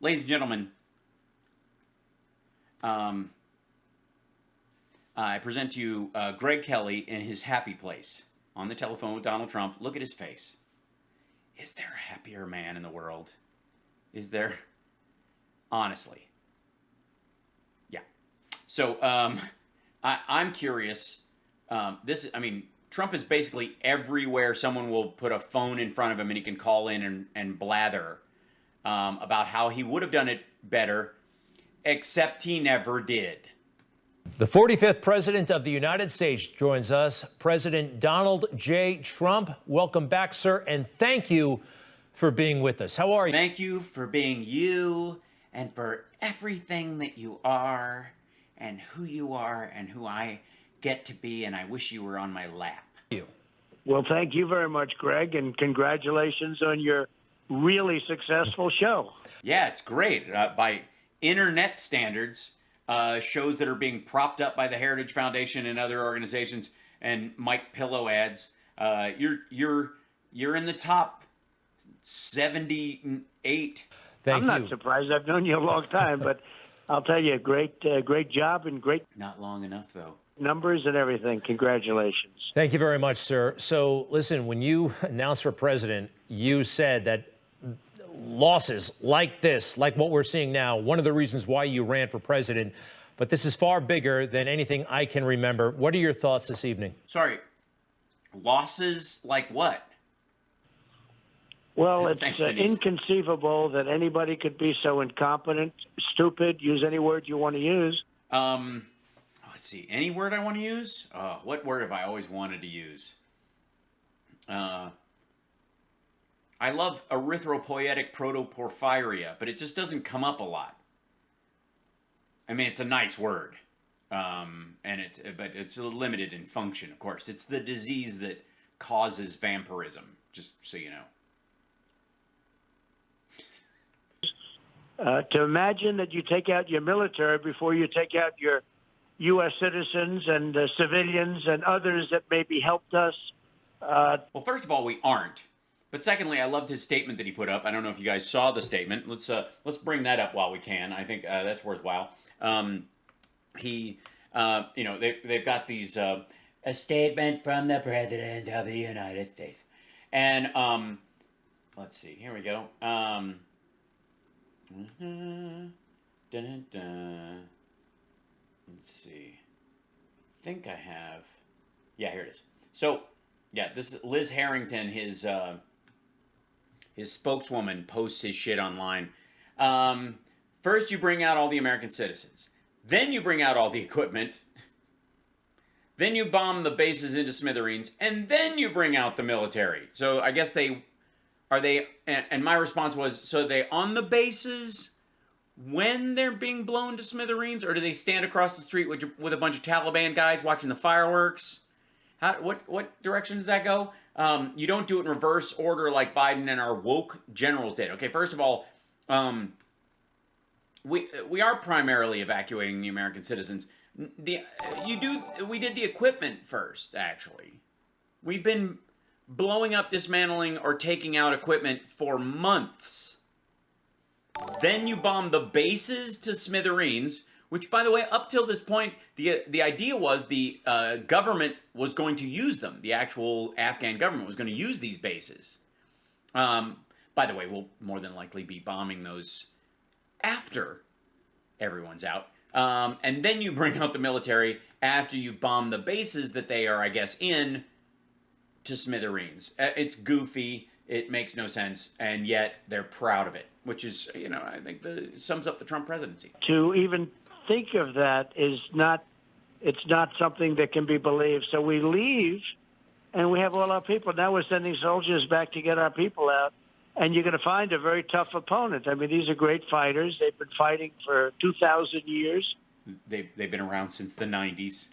ladies and gentlemen, I present to you Greg Kelly in his happy place on the telephone with Donald Trump. Look at his face. Is there a happier man in the world? Is there? Honestly. Yeah. So I'm curious. Trump is basically everywhere someone will put a phone in front of him and he can call in and blather about how he would have done it better, except he never did. The 45th President of the United States joins us, President Donald J. Trump. Welcome back, sir, and thank you for being with us. How are you? Thank you for being you and for everything that you are and who I get to be, and I wish you were on my lap. Well, thank you very much, Greg, and congratulations on your really successful show. Yeah, it's great. By internet standards, shows that are being propped up by the Heritage Foundation and other organizations and Mike Pillow ads, you're in the top 78. I'm not surprised. I've known you a long time, but I'll tell you, great job and great. Not long enough, though. Numbers and everything. Congratulations. Thank you very much, sir. So, listen, when you announced for president, you said that losses like this, like what we're seeing now, one of the reasons why you ran for president, but this is far bigger than anything I can remember. What are your thoughts this evening? Sorry, losses like what? Well, it's inconceivable that anybody could be so incompetent, stupid, use any word you want to use. Let's see, any word I want to use? What word have I always wanted to use? I love erythropoietic protoporphyria, but it just doesn't come up a lot. I mean, it's a nice word, but it's limited in function, of course. It's the disease that causes vampirism, just so you know. To imagine that you take out your military before you take out your U.S. citizens and civilians and others that maybe helped us. Well, first of all, we aren't. But secondly, I loved his statement that he put up. I don't know if you guys saw the statement. Let's bring that up while we can. I think that's worthwhile. They've got these a statement from the President of the United States, and let's see. Here we go. Let's see. I think I have. Yeah, here it is. So, yeah, this is Liz Harrington, his spokeswoman, posts his shit online. First, you bring out all the American citizens. Then you bring out all the equipment. Then you bomb the bases into smithereens. And then you bring out the military. So I guess and my response was, so are they on the bases when they're being blown to smithereens? Or do they stand across the street with a bunch of Taliban guys watching the fireworks? What direction does that go? You don't do it in reverse order like Biden and our woke generals did. Okay, first of all, we are primarily evacuating the American citizens. We did the equipment first, actually. We've been blowing up, dismantling, or taking out equipment for months. Then you bomb the bases to smithereens, which, by the way, up till this point, the idea was the government was going to use them. The actual Afghan government was going to use these bases. By the way, we'll more than likely be bombing those after everyone's out. And then you bring out the military after you bomb the bases that they are, I guess, in to smithereens. It's goofy. It makes no sense. And yet they're proud of it, which is, I think sums up the Trump presidency. To even think of that it's not something that can be believed. So we leave and we have all our people. Now we're sending soldiers back to get our people out. And you're going to find a very tough opponent. I mean, these are great fighters. They've been fighting for 2,000 years. They've been around since the 90s.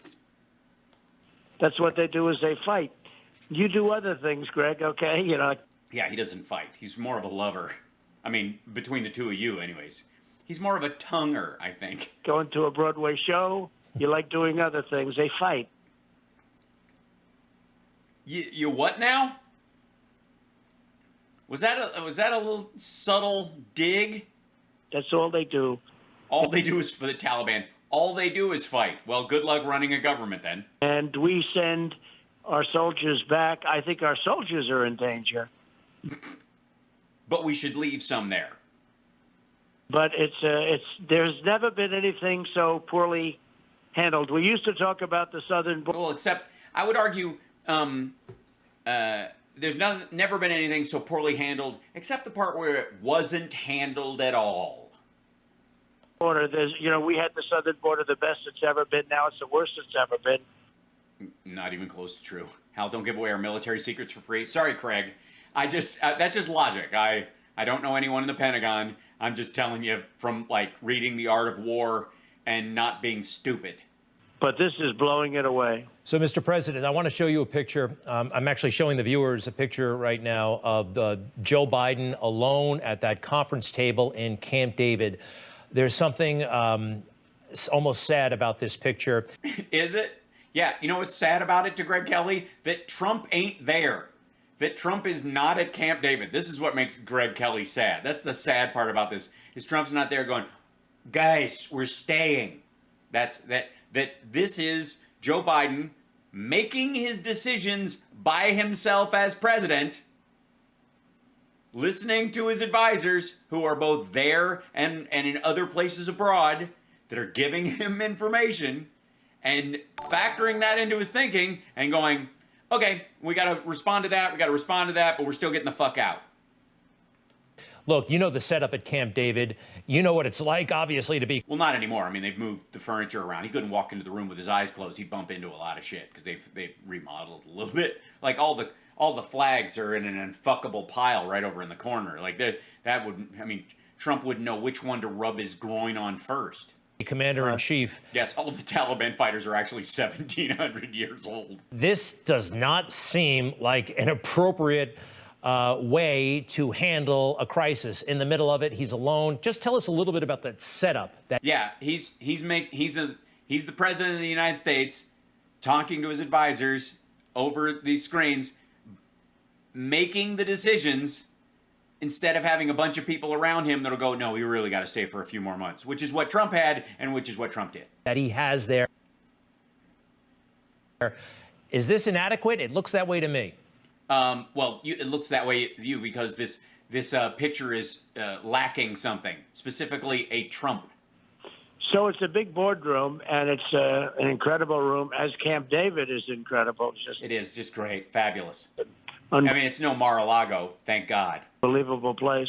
That's what they do, is they fight. You do other things, Greg, okay? Yeah, he doesn't fight. He's more of a lover. I mean, between the two of you, anyways. He's more of a tonguer, I think. Going to a Broadway show, you like doing other things. They fight. You what now? Was that a little subtle dig? That's all they do. All they do is for the Taliban. All they do is fight. Well, good luck running a government then. And we send our soldiers back. I think our soldiers are in danger. But we should leave some there. But there's never been anything so poorly handled. We used to talk about the southern border. Well, except I would argue there's never been anything so poorly handled, except the part where it wasn't handled at all. There's, we had the southern border the best it's ever been. Now it's the worst it's ever been. Not even close to true. Hal, don't give away our military secrets for free. Sorry, Craig. That's just logic. I don't know anyone in the Pentagon. I'm just telling you from, reading The Art of War and not being stupid. But this is blowing it away. So, Mr. President, I want to show you a picture. I'm actually showing the viewers a picture right now of Joe Biden alone at that conference table in Camp David. There's something almost sad about this picture. Is it? Yeah, you know what's sad about it to Greg Kelly? That Trump ain't there. That Trump is not at Camp David. This is what makes Greg Kelly sad. That's the sad part about this, is Trump's not there going, guys, we're staying. That this is Joe Biden making his decisions by himself as president, listening to his advisors, who are both there and in other places abroad, that are giving him information, and factoring that into his thinking and going, okay, we got to respond to that, but we're still getting the fuck out. Look, you know the setup at Camp David. You know what it's like, obviously, to be... Well, not anymore. I mean, they've moved the furniture around. He couldn't walk into the room with his eyes closed. He'd bump into a lot of shit because they've remodeled a little bit. Like, all the flags are in an unfuckable pile right over in the corner. Like, that would... I mean, Trump wouldn't know which one to rub his groin on first. Commander-in-Chief. Yes, all of the Taliban fighters are actually 1,700 years old. This does not seem like an appropriate way to handle a crisis. In the middle of it, he's alone. Just tell us a little bit about that setup. Yeah, he's the president of the United States, talking to his advisors over these screens, making the decisions, instead of having a bunch of people around him that'll go, no, we really got to stay for a few more months, which is what Trump had and which is what Trump did. That he has there. Is this inadequate? It looks that way to me. Well, it looks that way to you because this picture is lacking something, specifically a Trump. So it's a big boardroom, and it's an incredible room, as Camp David is incredible. It is just great, fabulous. I mean, it's no Mar-a-Lago, thank God. Unbelievable place.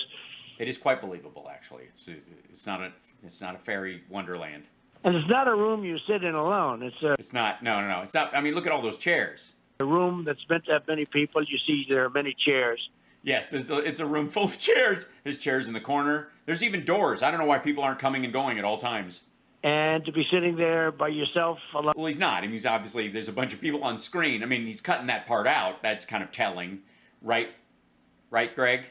It is quite believable, actually. It's not a fairy wonderland. And it's not a room you sit in alone. It's not. No. It's not. I mean, look at all those chairs. A room that's meant to have many people. You see, there are many chairs. Yes, it's a room full of chairs. There's chairs in the corner. There's even doors. I don't know why people aren't coming and going at all times. And to be sitting there by yourself alone. Well, he's not. I mean, he's obviously, there's a bunch of people on screen. I mean, he's cutting that part out. That's kind of telling, right? Right, Greg?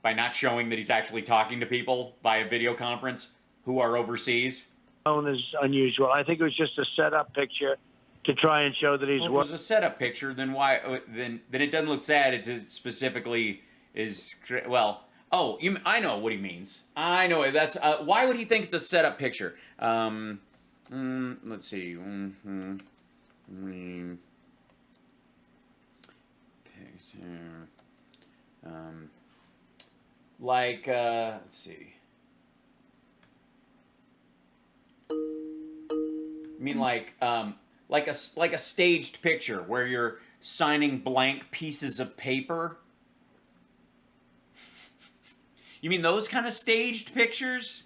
By not showing that he's actually talking to people via video conference who are overseas. Is unusual. I think it was just a setup picture to try and show that he's. Well, if it was a setup picture, then why? Then it doesn't look sad. It specifically is. Well, I know what he means. I know that's. Why would he think it's a setup picture? Let's see. Picture. Let's see. I mean, like a staged picture where you're signing blank pieces of paper. You mean those kind of staged pictures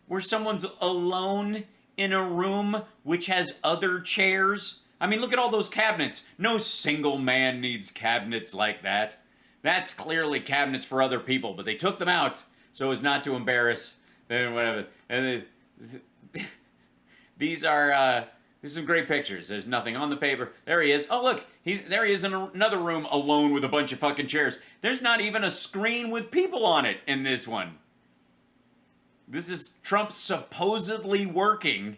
where someone's alone in a room which has other chairs? I mean, look at all those cabinets. No single man needs cabinets like that. That's clearly cabinets for other people, but they took them out so as not to embarrass whatever. And these are some great pictures. There's nothing on the paper. There he is. Oh, look. There he is in another room alone with a bunch of fucking chairs. There's not even a screen with people on it in this one. This is Trump supposedly working,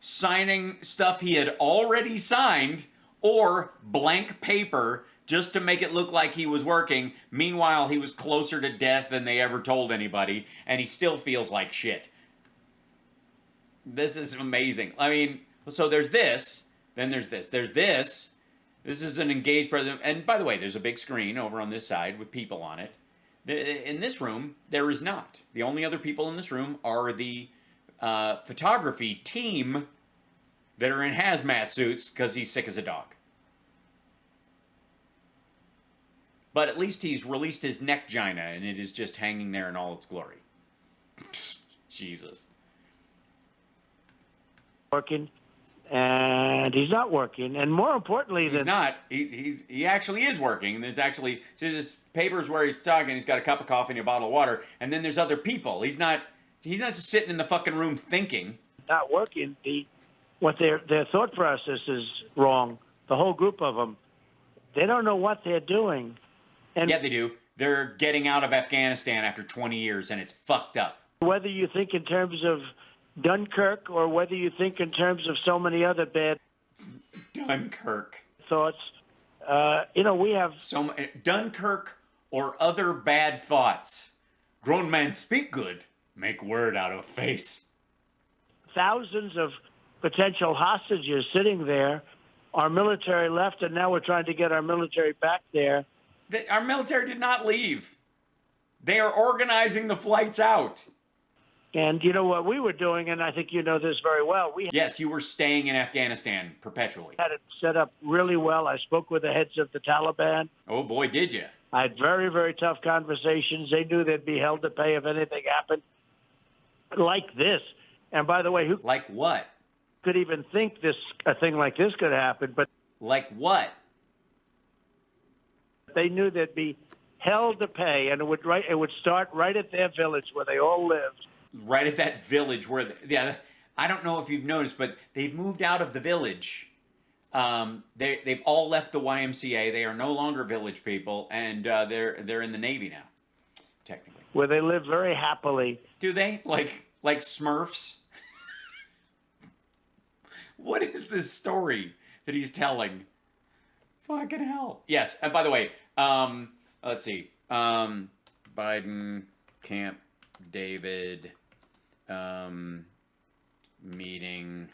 signing stuff he had already signed, or blank paper just to make it look like he was working. Meanwhile, he was closer to death than they ever told anybody, and he still feels like shit. This is amazing. I mean, so there's this, then there's this. There's this. This is an engaged president. And by the way, there's a big screen over on this side with people on it. In this room, there is not. The only other people in this room are the photography team that are in hazmat suits because he's sick as a dog. But at least he's released his neck gina, and it is just hanging there in all its glory. Jesus. Working, and he's not working. And more importantly, He's not. He actually is working. And there's actually, so there's papers where he's talking. He's got a cup of coffee and a bottle of water. And then there's other people. He's not just sitting in the fucking room thinking. Not working. What their thought process is wrong. The whole group of them, they don't know what they're doing. And yeah, they do. They're getting out of Afghanistan after 20 years, and it's fucked up. Whether you think in terms of Dunkirk or whether you think in terms of so many other bad Dunkirk thoughts, we have Dunkirk or other bad thoughts. Grown men speak good, make word out of face. thousands of potential hostages sitting there. Our military left, and now we're trying to get our military back there. Our military did not leave. They are organizing the flights out. And you know what we were doing, and I think you know this very well. Yes, you were staying in Afghanistan perpetually. Had it set up really well. I spoke with the heads of the Taliban. Oh, boy, did you. I had very, very tough conversations. They knew they'd be held to pay if anything happened like this. And by the way, who like what? Could even think a thing like this could happen? But like what? They knew they'd be held to pay, and it would start right at their village where they all lived. Right at that village where, I don't know if you've noticed, but they've moved out of the village. They've all left the YMCA. They are no longer village people, and they're in the Navy now, technically. Where they live very happily. Do they? Like Smurfs? What is this story that he's telling? Fucking hell. Yes, and by the way, let's see. Biden, Camp David, meeting,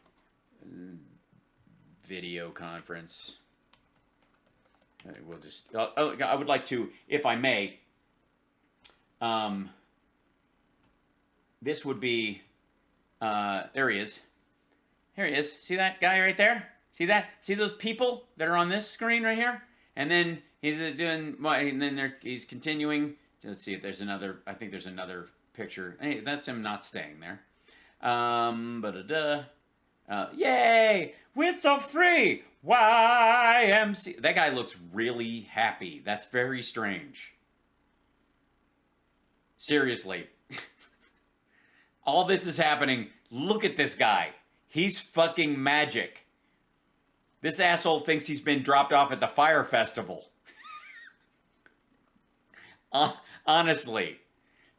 video conference. We'll just, I would like to, if I may, this would be, there he is. Here he is. See that guy right there? See that? See those people that are on this screen right here? And then he's doing, and then he's continuing. Let's see if there's another, I think there's another picture. Hey, that's him not staying there. Yay! We're so free! YMC. That guy looks really happy. That's very strange. Seriously. All this is happening. Look at this guy. He's fucking magic. This asshole thinks he's been dropped off at the fire festival. Honestly.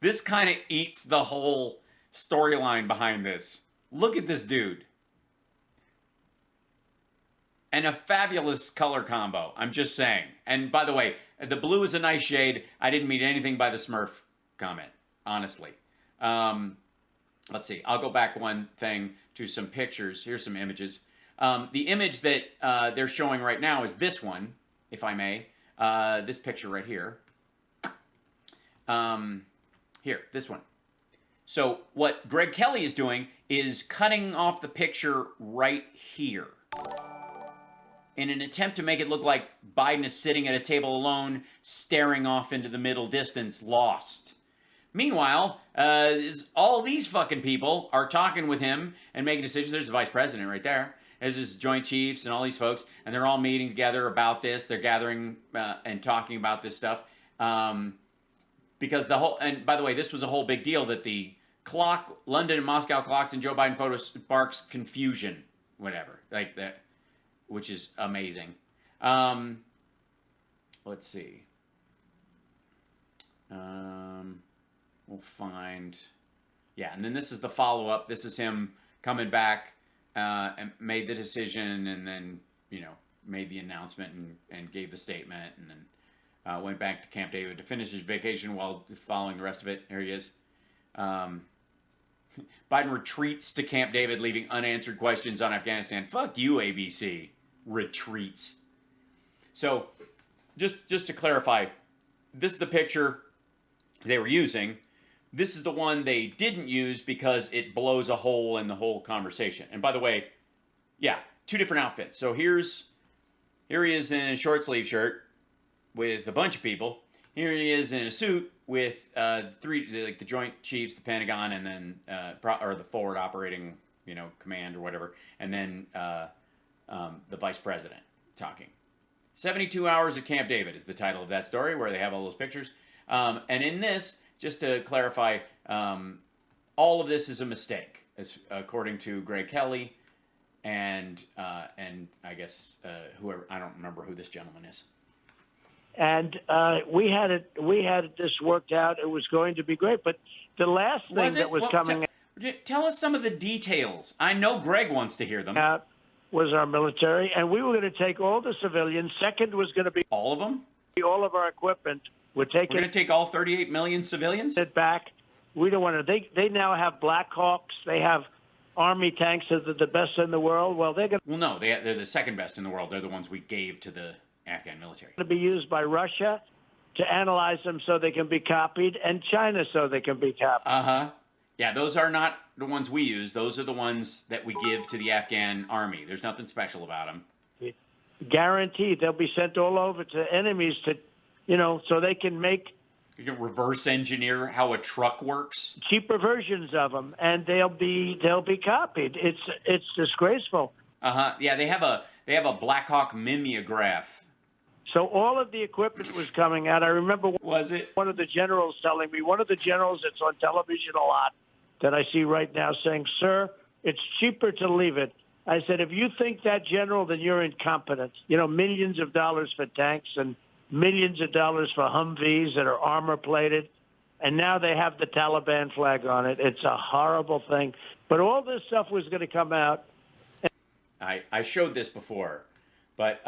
This kind of eats the whole storyline behind this. Look at this dude. And a fabulous color combo. I'm just saying. And by the way, the blue is a nice shade. I didn't mean anything by the Smurf comment. Honestly. Let's see. I'll go back one thing to some pictures. Here's some images. The image that they're showing right now is this one, if I may. This picture right here. Here, this one. So what Greg Kelly is doing is cutting off the picture right here in an attempt to make it look like Biden is sitting at a table alone, staring off into the middle distance, lost. Meanwhile, all these fucking people are talking with him and making decisions. There's the vice president right there. There's his Joint Chiefs and all these folks, and they're all meeting together about this. They're gathering and talking about this stuff. Because and by the way, this was a whole big deal that the clock, London and Moscow clocks and Joe Biden photo sparks confusion, whatever, like that, which is amazing. Let's see. We'll find, yeah, and then this is the follow-up. This is him coming back and made the decision, and then, made the announcment and gave the statement, and then went back to Camp David to finish his vacation while following the rest of it. Here he is. Biden retreats to Camp David, leaving unanswered questions on Afghanistan. Fuck you, ABC. Retreats. So, just to clarify, this is the picture they were using. This is the one they didn't use because it blows a hole in the whole conversation. And by the way, yeah, two different outfits. So here he is in a short sleeve shirt with a bunch of people. Here he is in a suit with three, like the Joint Chiefs, the Pentagon, and then or the Forward Operating, Command or whatever, and then the Vice President talking. 72 Hours at Camp David is the title of that story, where they have all those pictures. And in this, just to clarify, all of this is a mistake, according to Greg Kelly, and I guess whoever, I don't remember who this gentleman is. And we had this worked out. It was going to be great. But the last thing that was coming tell us some of the details. I know Greg wants to hear them. Out was our military, and we were going to take all the civilians. Second was going to be all of them. All of our equipment. We're going to take all 38 million civilians. It back. We don't want to. They now have Black Hawks. They have Army tanks that are the best in the world. Well, they're going. Well, no, they're the second best in the world. They're the ones we gave to the Afghan military. To be used by Russia to analyze them so they can be copied, and China so they can be copied. Yeah, those are not the ones we use. Those are the ones that we give to the Afghan army. There's nothing special about them. Guaranteed, they'll be sent all over to enemies to, so they can make. You can reverse engineer how a truck works. Cheaper versions of them, and they'll be copied. It's disgraceful. Yeah, they have a Black Hawk mimeograph. So all of the equipment was coming out. I remember was it one of the generals telling me, one of the generals that's on television a lot that I see right now saying, "Sir, it's cheaper to leave it." I said, if you think that, General, then you're incompetent. Millions of dollars for tanks and millions of dollars for Humvees that are armor plated. And now they have the Taliban flag on it. It's a horrible thing. But all this stuff was going to come out. I showed this before, but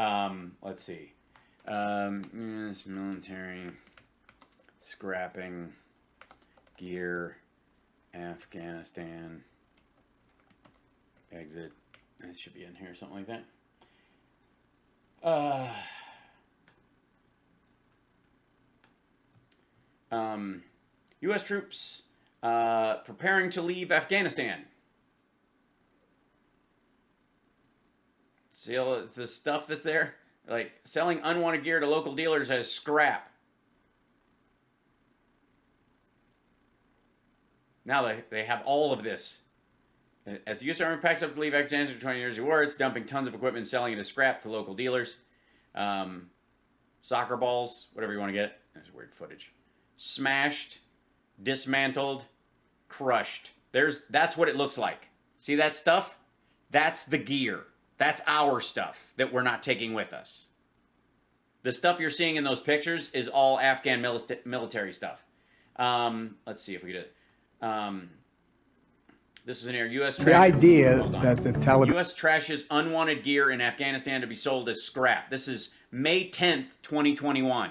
let's see. Yes, military scrapping gear, Afghanistan exit. It should be in here, something like that. U.S. troops preparing to leave Afghanistan. See all the stuff that's there? Like selling unwanted gear to local dealers as scrap. Now they have all of this. As the U.S. Army packs up to leave Afghanistan for 20 years of war, it's dumping tons of equipment and selling it as scrap to local dealers. Soccer balls, whatever you want to get. That's weird footage. Smashed, dismantled, crushed. That's what it looks like. See that stuff? That's the gear. That's our stuff that we're not taking with us. The stuff you're seeing in those pictures is all Afghan military stuff. Let's see if we get it. This is in here. U.S. The idea that the Taliban... U.S. trashes unwanted gear in Afghanistan to be sold as scrap. This is May 10th, 2021.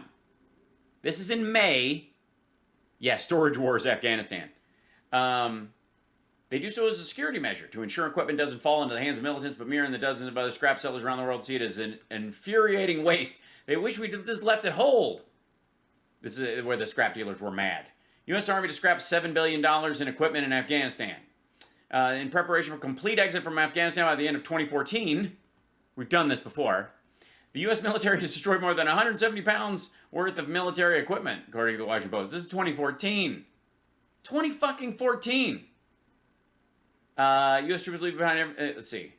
This is in May. Yeah, storage wars, Afghanistan. They do so as a security measure to ensure equipment doesn't fall into the hands of militants, but Mir and the dozens of other scrap sellers around the world see it as an infuriating waste. They wish we'd just left it whole. This is where the scrap dealers were mad. U.S. Army to scrap $7 billion in equipment in Afghanistan. In preparation for complete exit from Afghanistan by the end of 2014, we've done this before, the U.S. military has destroyed more than 170 pounds worth of military equipment, according to the Washington Post. This is 2014. 2014. U.S. troops leave behind, let's see.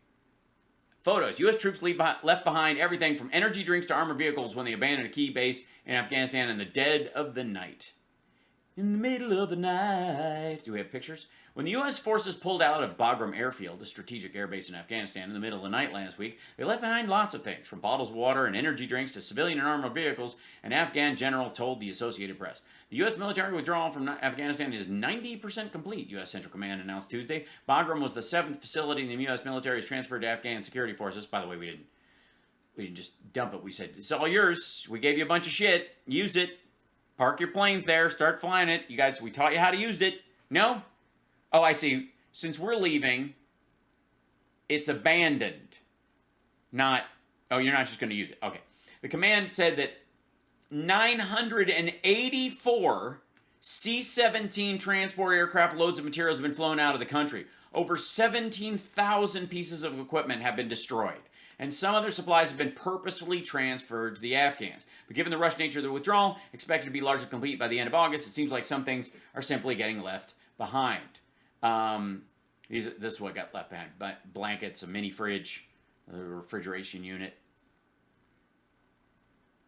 Photos. U.S. troops left behind everything from energy drinks to armored vehicles when they abandoned a key base in Afghanistan in the dead of the night. In the middle of the night. Do we have pictures? When the U.S. forces pulled out of Bagram Airfield, a strategic airbase in Afghanistan, in the middle of the night last week, they left behind lots of things, from bottles of water and energy drinks to civilian and armored vehicles, an Afghan general told the Associated Press. The U.S. military withdrawal from Afghanistan is 90% complete, U.S. Central Command announced Tuesday. Bagram was the 7th facility the U.S. military has transferred to Afghan security forces. By the way, we didn't just dump it. We said, it's all yours. We gave you a bunch of shit. Use it. Park your planes there. Start flying it. You guys, we taught you how to use it. No? Oh, I see. Since we're leaving, it's abandoned. Not, oh, you're not just going to use it. Okay. The command said that 984 C-17 transport aircraft loads of materials have been flown out of the country. Over 17,000 pieces of equipment have been destroyed, and some other supplies have been purposefully transferred to the Afghans. But given the rushed nature of the withdrawal, expected to be largely complete by the end of August, it seems like some things are simply getting left behind. This is what got left behind. Blankets, a mini fridge, a refrigeration unit,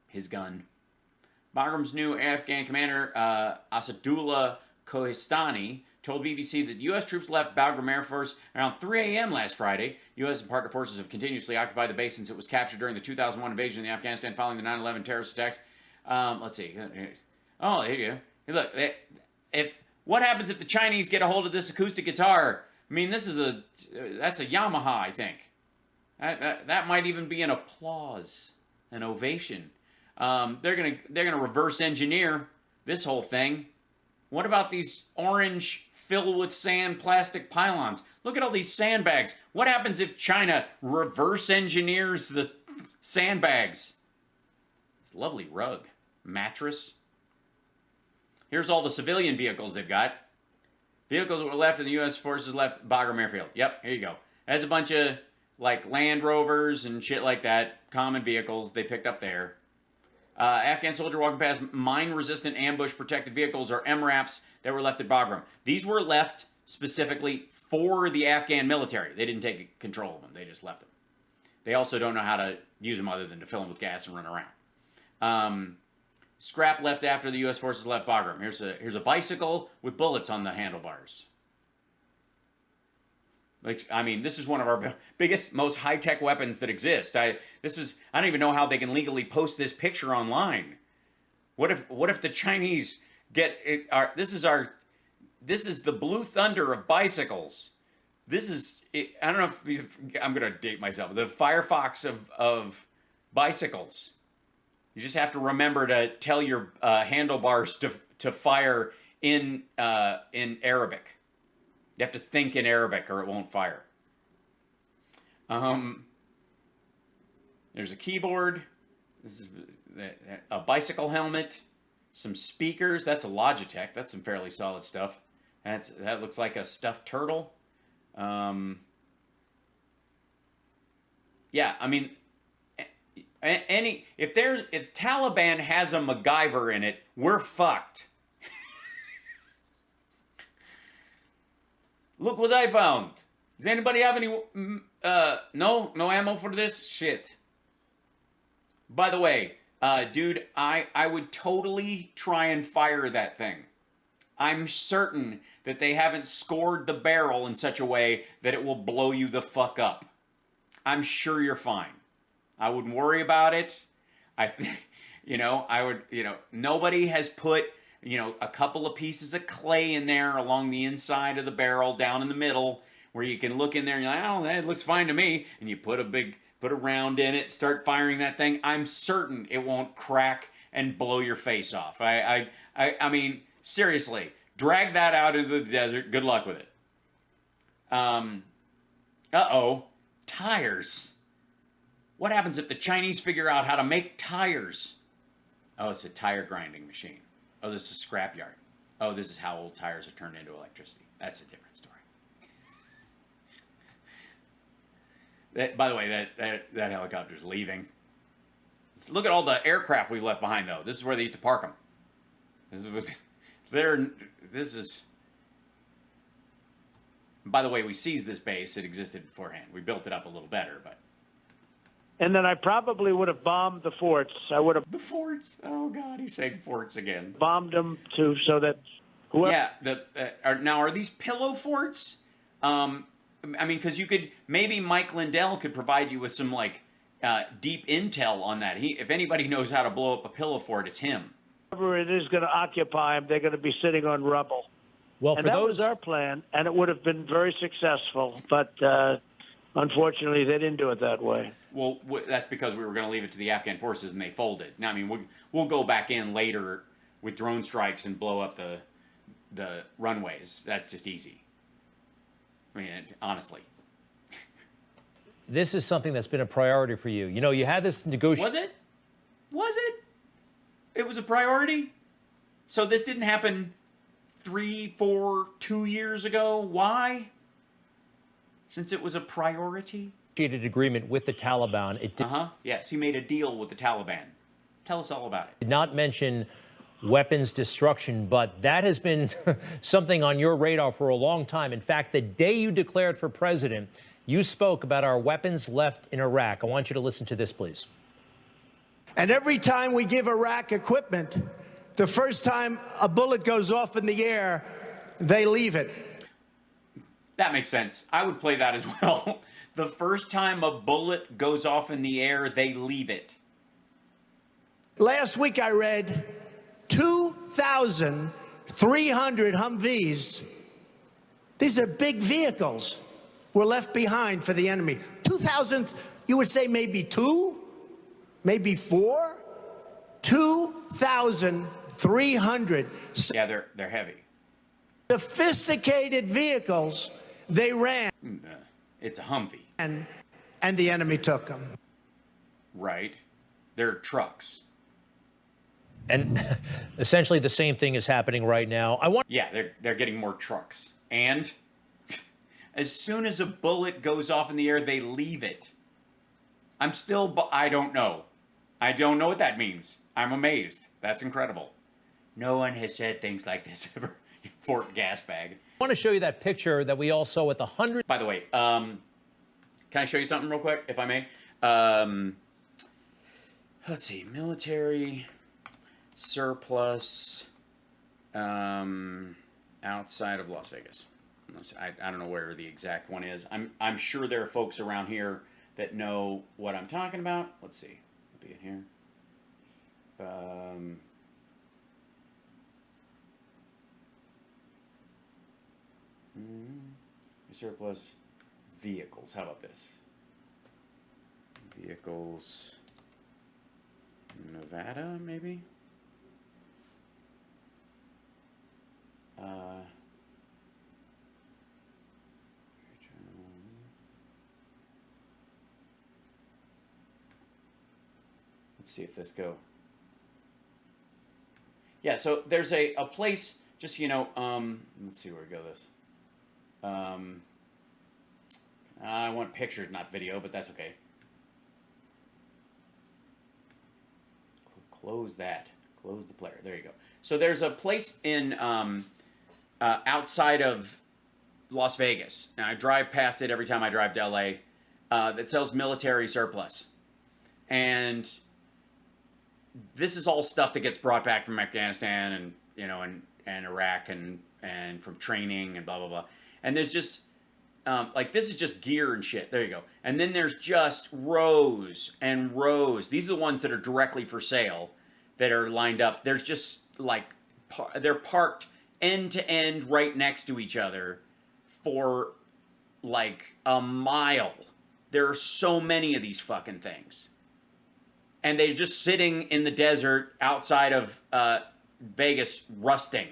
his gun. Bagram's new Afghan commander, Asadullah Kohistani, told BBC that U.S. troops left Bagram Air Force around 3 a.m. last Friday. U.S. and partner forces have continuously occupied the base since it was captured during the 2001 invasion of Afghanistan following the 9/11 terrorist attacks. Let's see. Oh, here you go. Hey, look, what happens if the Chinese get a hold of this acoustic guitar? I mean, that's a Yamaha, I think. That might even be an applause, an ovation. They're gonna reverse engineer this whole thing. What about these orange filled with sand plastic pylons? Look at all these sandbags. What happens if China reverse engineers the sandbags? It's a lovely rug, mattress. Here's all the civilian vehicles they've got. Vehicles that were left and the U.S. forces left Bagram Airfield. Yep, here you go. There's a bunch of like Land Rovers and shit like that, common vehicles they picked up there. Afghan soldier walking past mine-resistant ambush-protected vehicles, or MRAPs, that were left at Bagram. These were left specifically for the Afghan military. They didn't take control of them. They just left them. They also don't know how to use them other than to fill them with gas and run around. Scrap left after the U.S. forces left Bagram. Here's a bicycle with bullets on the handlebars. Like, I mean, this is one of our biggest, most high-tech weapons that exist. I don't even know how they can legally post this picture online. What if the Chinese get it? This is the Blue Thunder of bicycles. I don't know if I'm gonna date myself. The Firefox of bicycles. You just have to remember to tell your handlebars to fire in Arabic. You have to think in Arabic or it won't fire. There's a keyboard. This is a bicycle helmet. Some speakers. That's a Logitech. That's some fairly solid stuff. That looks like a stuffed turtle. Yeah, I mean, if Taliban has a MacGyver in it, we're fucked. Look what I found. Does anybody have any, no ammo for this? Shit. By the way, dude, I would totally try and fire that thing. I'm certain that they haven't scored the barrel in such a way that it will blow you the fuck up. I'm sure you're fine. I wouldn't worry about it. Nobody has put, a couple of pieces of clay in there along the inside of the barrel, down in the middle, where you can look in there and you're like, oh, that looks fine to me. And you put a round in it, start firing that thing. I'm certain it won't crack and blow your face off. I mean, seriously, drag that out into the desert. Good luck with it. Tires. What happens if the Chinese figure out how to make tires? Oh, it's a tire grinding machine. Oh, this is a scrapyard. Oh, this is how old tires are turned into electricity. That's a different story. By the way, that helicopter's leaving. Look at all the aircraft we've left behind, though. This is where they used to park them. This is. By the way, we seized this base. It existed beforehand. We built it up a little better, but. And then I probably would have bombed the forts. I would have the forts. Oh God, he's saying forts again. Bombed them too, so that whoever. Yeah. Now, are these pillow forts? I mean, because you could maybe Mike Lindell could provide you with some deep intel on that. If anybody knows how to blow up a pillow fort, it's him. Whoever it is going to occupy them, they're going to be sitting on rubble. Well, and that was our plan, and it would have been very successful. But Unfortunately, they didn't do it that way. Well, that's because we were going to leave it to the Afghan forces, and they folded. Now, I mean, we'll go back in later with drone strikes and blow up the runways. That's just easy. I mean, honestly. This is something that's been a priority for you. You know, you had this negotiation. Was it? Was it? It was a priority? So this didn't happen 3, 4, 2 years ago? Why? Since it was a priority? Agreement with the Taliban. It Yes, he made a deal with the Taliban. Tell us all about it. did not mention weapons destruction, but that has been something on your radar for a long time. In fact, the day you declared for president, you spoke about our weapons left in Iraq. I want you to listen to this, please. And every time we give Iraq equipment, the first time a bullet goes off in the air, they leave it. That makes sense. I would play that as well. The first time a bullet goes off in the air, they leave it. Last week I read 2,300 Humvees. These are big vehicles were left behind for the enemy. 2,000, you would say maybe 2, maybe 4, 2,300. Yeah, they're heavy. Sophisticated vehicles, they ran. It's a Humvee. And the enemy took them. Right. They're trucks. And essentially the same thing is happening right now. Yeah, they're getting more trucks. And as soon as a bullet goes off in the air, they leave it. I don't know. I don't know what that means. I'm amazed. That's incredible. No one has said things like this ever. Fort gas bag. I want to show you that picture that we all saw at the 100. By the way, can I show you something real quick, if I may? Let's see, military surplus outside of Las Vegas. I don't know where the exact one is. I'm sure there are folks around here that know what I'm talking about. Let's see. It'll be in here. Surplus vehicles. How about this? Vehicles. Nevada, maybe? Let's see if this go. Yeah, so there's a place, just, you know, let's see where we go this. I want pictures, not video, but that's okay. Close that. Close the player. There you go. So there's a place in outside of Las Vegas, and I drive past it every time I drive to LA, that sells military surplus. And this is all stuff that gets brought back from Afghanistan and, you know, and Iraq and from training and blah, blah, blah. And there's just, like, this is just gear and shit. There you go. And then there's just rows and rows. These are the ones that are directly for sale that are lined up. There's just, like, they're parked end to end right next to each other for, like, a mile. There are so many of these fucking things. And they're just sitting in the desert outside of Vegas rusting.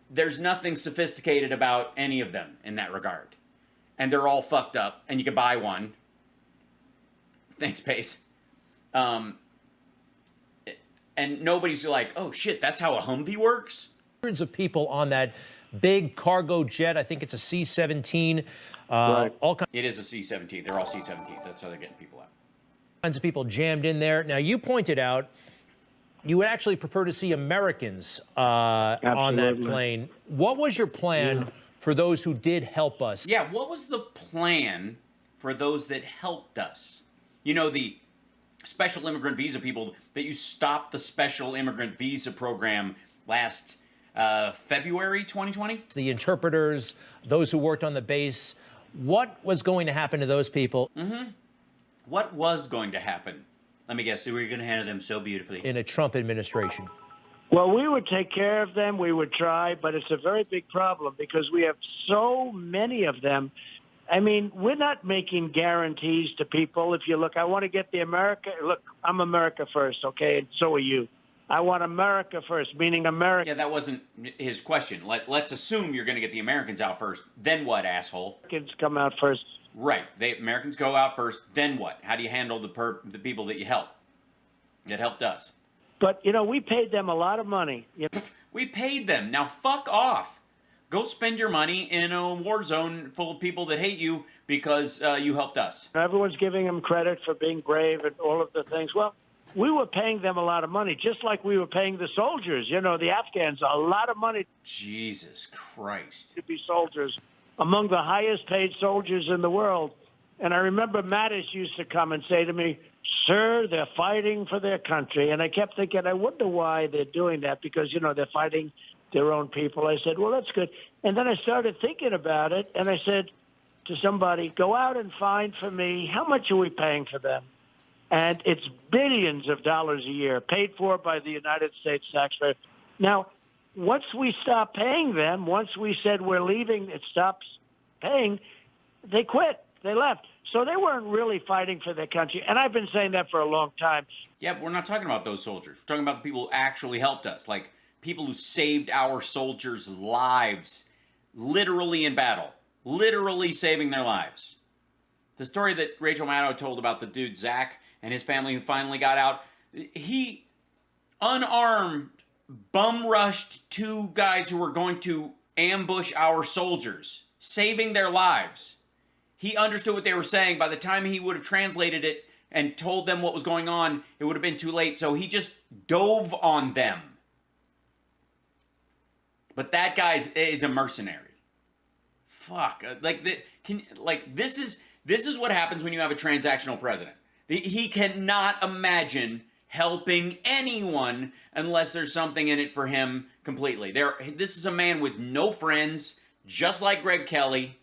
There's nothing sophisticated about any of them in that regard. And they're all fucked up, and you can buy one. Thanks, Pace. And nobody's like, oh shit, that's how a Humvee works? Hundreds of people on that big cargo jet. I think it's a C-17. Right. It is a C-17. They're all C-17. That's how they're getting people out. Kinds of people jammed in there. Now, you pointed out you would actually prefer to see Americans on that plane. What was your plan for those who did help us? Yeah, what was the plan for those that helped us? You know, the special immigrant visa people, that you stopped the special immigrant visa program last February 2020? The interpreters, those who worked on the base. What was going to happen to those people? What was going to happen? Let me guess. We were going to handle them so beautifully. In a Trump administration. Well, we would take care of them. We would try, but it's a very big problem because we have so many of them. I mean, we're not making guarantees to people. If you look, I want to get the America. Look, I'm America first, okay? And so are you. I want America first, meaning America. Yeah, that wasn't his question. Let's assume you're going to get the Americans out first. Then what, asshole? Americans come out first. Right. Americans go out first. Then what? How do you handle the people that you help? That helped us. But, you know, we paid them a lot of money. We paid them. Now fuck off. Go spend your money in a war zone full of people that hate you because you helped us. Everyone's giving them credit for being brave and all of the things. Well, we were paying them a lot of money, just like we were paying the soldiers, you know, the Afghans, a lot of money. Jesus Christ. To be soldiers, among the highest paid soldiers in the world. And I remember Mattis used to come and say to me, "Sir, they're fighting for their country." And I kept thinking, I wonder why they're doing that, because, you know, they're fighting their own people. I said, well, that's good. And then I started thinking about it, and I said to somebody, go out and find for me, how much are we paying for them? And it's billions of dollars a year, paid for by the United States taxpayer. Now, once we stopped paying them, once we said we're leaving, it stops paying, they quit. They left. So they weren't really fighting for their country. And I've been saying that for a long time. Yeah, but we're not talking about those soldiers. We're talking about the people who actually helped us, like people who saved our soldiers' lives, literally in battle, literally saving their lives. The story that Rachel Maddow told about the dude Zach and his family who finally got out, he unarmed, bum-rushed two guys who were going to ambush our soldiers, saving their lives. He understood what they were saying. By the time he would have translated it and told them what was going on, it would have been too late. So he just dove on them. But that guy is a mercenary. Fuck. This is what happens when you have a transactional president. He cannot imagine helping anyone unless there's something in it for him completely. This is a man with no friends, just like Greg Kelly.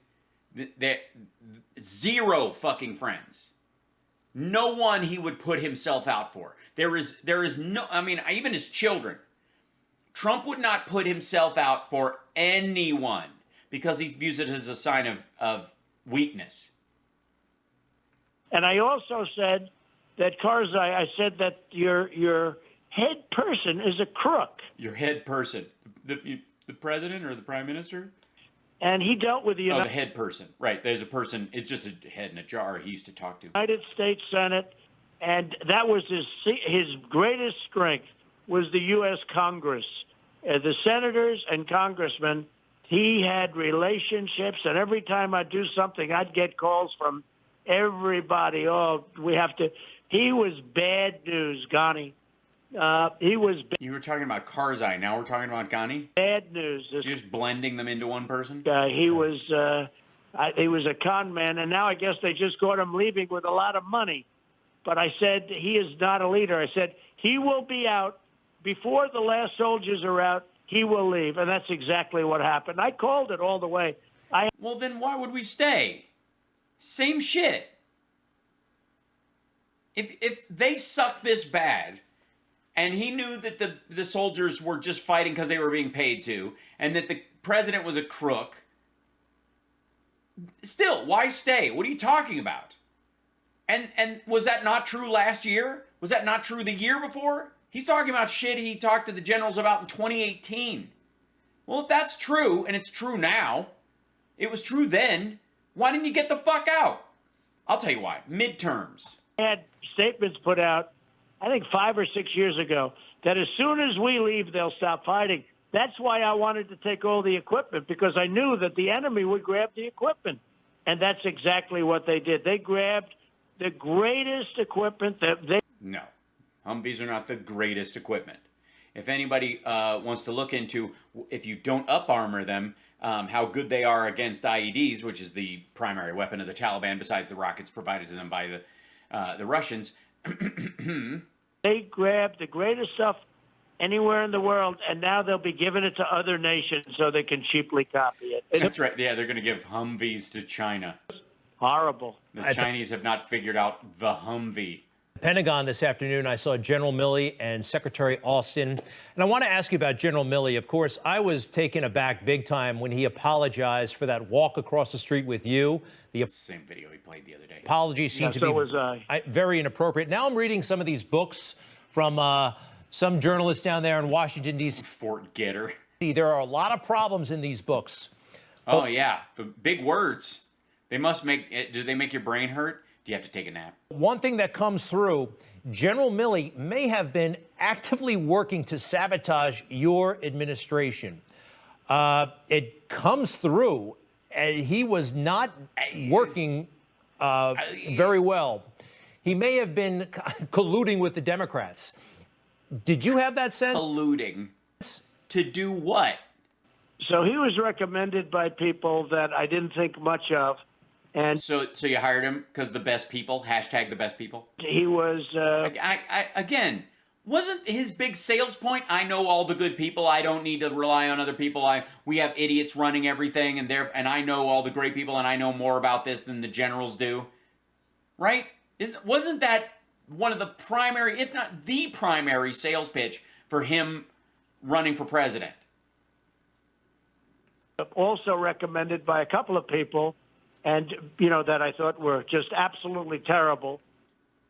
Zero fucking friends. No one he would put himself out for. There is no, I mean, even his children. Trump would not put himself out for anyone because he views it as a sign of weakness. And I also said that Karzai, I said that your head person is a crook. Your head person. The president or the prime minister? And he dealt with the the head person. Right, there's a person, it's just a head in a jar he used to talk to. United States Senate, and that was his greatest strength was the U.S. Congress. The senators and congressmen, he had relationships, and every time I'd do something, I'd get calls from everybody. Oh, we have to. He was bad news, Ghani. He was. You were talking about Karzai. Now we're talking about Ghani? Bad news. You're just blending them into one person? He was a con man, and now I guess they just got him leaving with a lot of money. But I said he is not a leader. I said he will be out before the last soldiers are out. He will leave, and that's exactly what happened. I called it all the way. Well, then why would we stay? Same shit. If they suck this bad, and he knew that the soldiers were just fighting because they were being paid to, and that the president was a crook, still, why stay? What are you talking about? And was that not true last year? Was that not true the year before? He's talking about shit he talked to the generals about in 2018. Well, if that's true, and it's true now, it was true then, why didn't you get the fuck out? I'll tell you why. Midterms. I had statements put out, I think 5 or 6 years ago, that as soon as we leave, they'll stop fighting. That's why I wanted to take all the equipment, because I knew that the enemy would grab the equipment. And that's exactly what they did. They grabbed the greatest equipment that they... No. Humvees are not the greatest equipment. If anybody wants to look into, if you don't up-armor them, how good they are against IEDs, which is the primary weapon of the Taliban, besides the rockets provided to them by the Russians. They grabbed the greatest stuff anywhere in the world, and now they'll be giving it to other nations so they can cheaply copy it. That's right. Yeah, they're going to give Humvees to China. Horrible. The Chinese have not figured out the Humvee. Pentagon this afternoon, I saw General Milley and Secretary Austin. And I want to ask you about General Milley. Of course, I was taken aback big time when he apologized for that walk across the street with you. The Same video he played the other day. apology seemed to be was I. very inappropriate. Now I'm reading some of these books from some journalists down there in Washington, D.C. Fort Getter. There are a lot of problems in these books. Oh, yeah. Big words. They must make it. Do they make your brain hurt? Do you have to take a nap? One thing that comes through, General Milley may have been actively working to sabotage your administration. It comes through. He was not working very well. He may have been colluding with the Democrats. Did you have that sense? Colluding. To do what? So he was recommended by people that I didn't think much of. And So you hired him because the best people, hashtag the best people? he was, Again, wasn't his big sales point, I know all the good people, I don't need to rely on other people, we have idiots running everything, and I know all the great people, and I know more about this than the generals do? Right? Wasn't that one of the primary, if not the primary sales pitch for him running for president? also recommended by a couple of people, and, you know, that I thought were just absolutely terrible.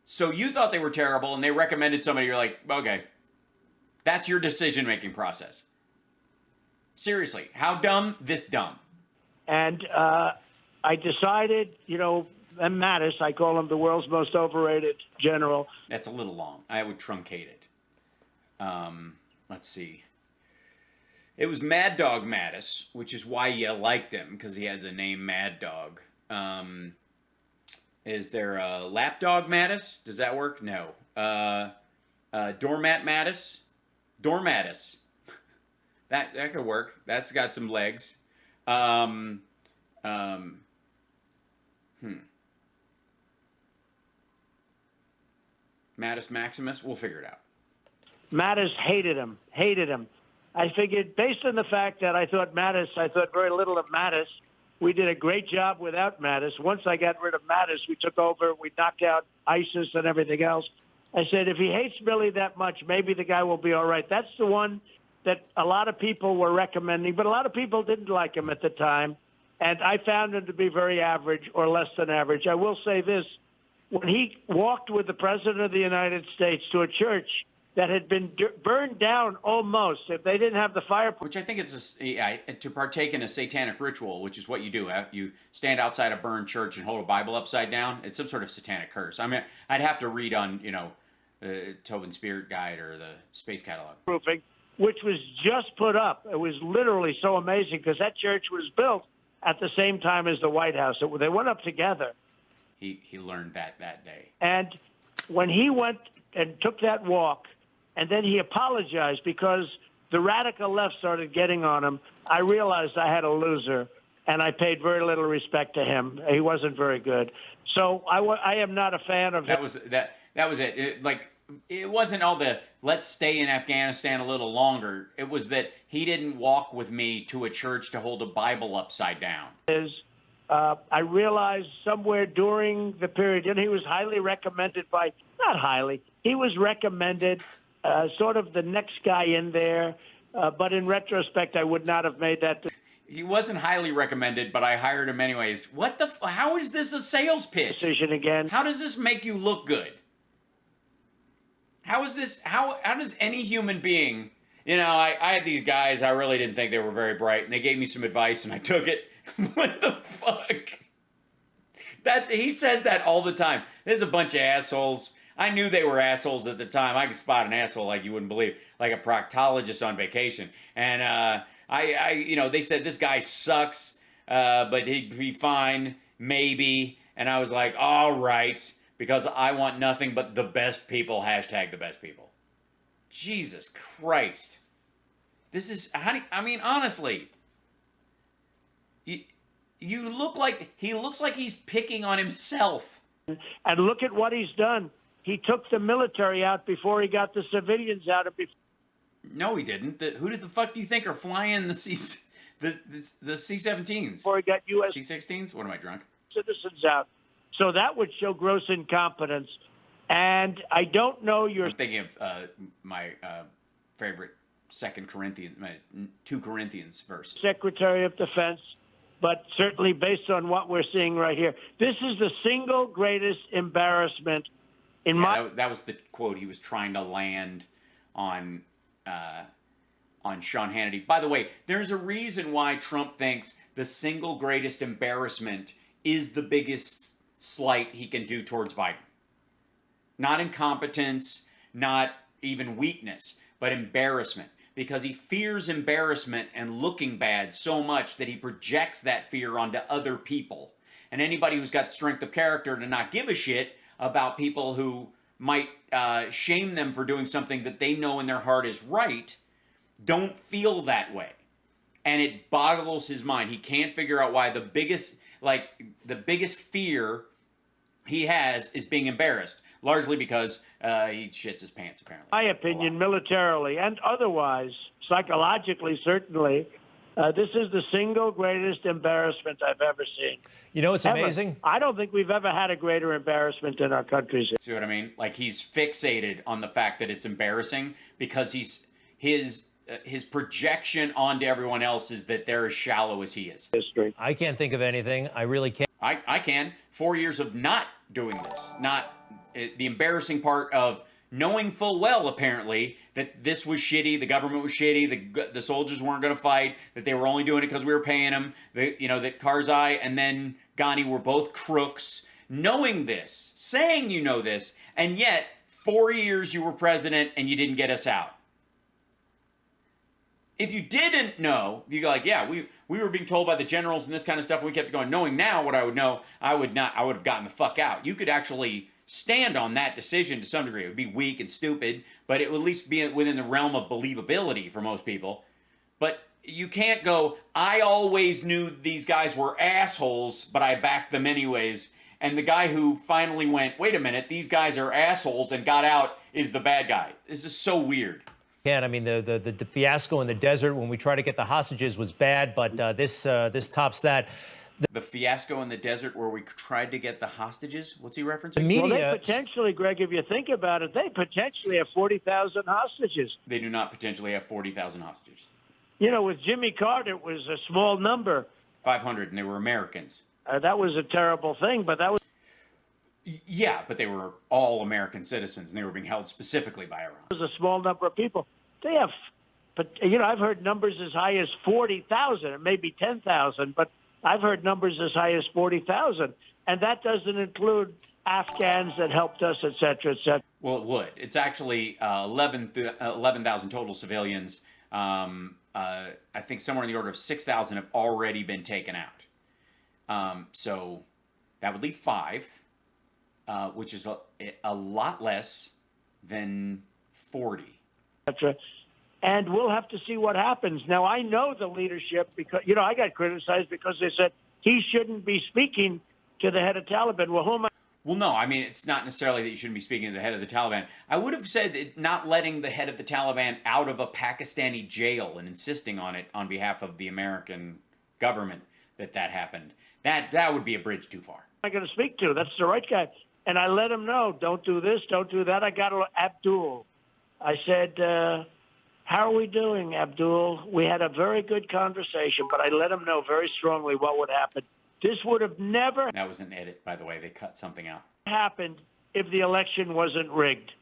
So you thought they were terrible, and they recommended somebody, you're like, okay, that's your decision-making process. Seriously, how dumb? This dumb. And I decided, you know, and Mattis, I call him the world's most overrated general. That's a little long. I would truncate it. Let's see. It was Mad Dog Mattis, which is why you liked him, because he had the name Mad Dog. Is there a Lapdog Mattis? Does that work? No. Doormat Mattis? Dormattis. That could work. That's got some legs. Mattis Maximus? We'll figure it out. Mattis hated him. I figured, based on the fact that I thought very little of Mattis. We did a great job without Mattis. Once I got rid of Mattis, we took over. We knocked out ISIS and everything else. I said, if he hates Milley that much, maybe the guy will be all right. That's the one that a lot of people were recommending, but a lot of people didn't like him at the time. And I found him to be very average or less than average. I will say this. When he walked with the President of the United States to a church that had been burned down almost, if they didn't have the fire. Which I think it's to partake in a satanic ritual, which is what you do. You stand outside a burned church and hold a Bible upside down. It's some sort of satanic curse. I mean, I'd have to read on, Tobin Spirit Guide or the Space Catalog. Roofing, which was just put up. It was literally so amazing because that church was built at the same time as the White House. They went up together. He learned that day. And when he went and took that walk, and then he apologized because the radical left started getting on him, I realized I had a loser, and I paid very little respect to him. He wasn't very good. So I am not a fan of that. Was it. It wasn't all the let's stay in Afghanistan a little longer. It was that he didn't walk with me to a church to hold a Bible upside down. I realized somewhere during the period, and he was highly recommended not highly, he was recommended sort of the next guy in there. But in retrospect, I would not have made that He wasn't highly recommended, but I hired him anyways. How is this a sales pitch? decision again. How does this make you look good? How does any human being, I had these guys, I really didn't think they were very bright, and they gave me some advice, and I took it. What the fuck? He says that all the time. There's a bunch of assholes. I knew they were assholes at the time. I could spot an asshole like you wouldn't believe, like a proctologist on vacation. And they said this guy sucks, but he'd be fine, maybe. And I was like, all right, because I want nothing but the best people. Hashtag the best people. Jesus Christ. This is, honestly, he looks like he's picking on himself. And look at what he's done. He took the military out before he got the civilians out. No, he didn't. Who the fuck do you think are flying the C-17s? Before he got U.S. C-16s? What am I, drunk? citizens out. So that would show gross incompetence. And I don't know your I'm thinking of my favorite 2 Corinthians verse. Secretary of Defense, but certainly based on what we're seeing right here, this is the single greatest embarrassment in my. That was the quote he was trying to land on Sean Hannity. By the way, there's a reason why Trump thinks the single greatest embarrassment is the biggest slight he can do towards Biden. Not incompetence, not even weakness, but embarrassment. Because he fears embarrassment and looking bad so much that he projects that fear onto other people. And anybody who's got strength of character to not give a shit about people who might shame them for doing something that they know in their heart is right, don't feel that way. And it boggles his mind. He can't figure out why the biggest fear he has is being embarrassed. Largely because he shits his pants, apparently. My opinion, militarily and otherwise, psychologically, certainly, this is the single greatest embarrassment I've ever seen. You know, it's Ever. amazing. I don't think we've ever had a greater embarrassment in our country's. See what I mean? Like, he's fixated on the fact that it's embarrassing because his projection onto everyone else is that they're as shallow as he is. History. I can't think of anything. I really can't. I can. 4 years of not doing this. The embarrassing part of knowing full well, apparently, that this was shitty, the government was shitty, the soldiers weren't going to fight, that they were only doing it because we were paying them, that Karzai and then Ghani were both crooks. Knowing this, saying you know this, and yet 4 years you were president and you didn't get us out. If you didn't know, you go like, yeah, we were being told by the generals and this kind of stuff, and we kept going. Knowing now what I would know, I would have gotten the fuck out. You could actually stand on that decision to some degree. It would be weak and stupid, but it would at least be within the realm of believability for most people. But you can't go, I always knew these guys were assholes, but I backed them anyways. And the guy who finally went, wait a minute, these guys are assholes and got out is the bad guy. This is so weird. I mean, the fiasco in the desert when we tried to get the hostages was bad, but this tops that. The fiasco in the desert where we tried to get the hostages? What's he referencing? The media, Well, they potentially, Greg, if you think about it, they potentially have 40,000 hostages. They do not potentially have 40,000 hostages. You know, with Jimmy Carter, it was a small number. 500, and they were Americans. That was a terrible thing, but that was. Yeah, but they were all American citizens, and they were being held specifically by Iran. A small number of people. They have, but I've heard numbers as high as 40,000, it may be 10,000, but I've heard numbers as high as 40,000, and that doesn't include Afghans that helped us, et cetera, et cetera. Well, it would. It's actually 11,000 total civilians. I think somewhere in the order of 6,000 have already been taken out. So that would leave 5, which is a lot less than 40. And we'll have to see what happens. Now, I know the leadership because, I got criticized because they said he shouldn't be speaking to the head of Taliban. Well, no, I mean, it's not necessarily that you shouldn't be speaking to the head of the Taliban. I would have said not letting the head of the Taliban out of a Pakistani jail and insisting on it on behalf of the American government that happened. That would be a bridge too far. I'm going to speak to. That's the right guy. And I let him know, don't do this, don't do that. I got Abdul. I said, how are we doing, Abdul? We had a very good conversation, but I let him know very strongly what would happen. This would have never That was an edit, by the way. They cut something out. happened if the election wasn't rigged.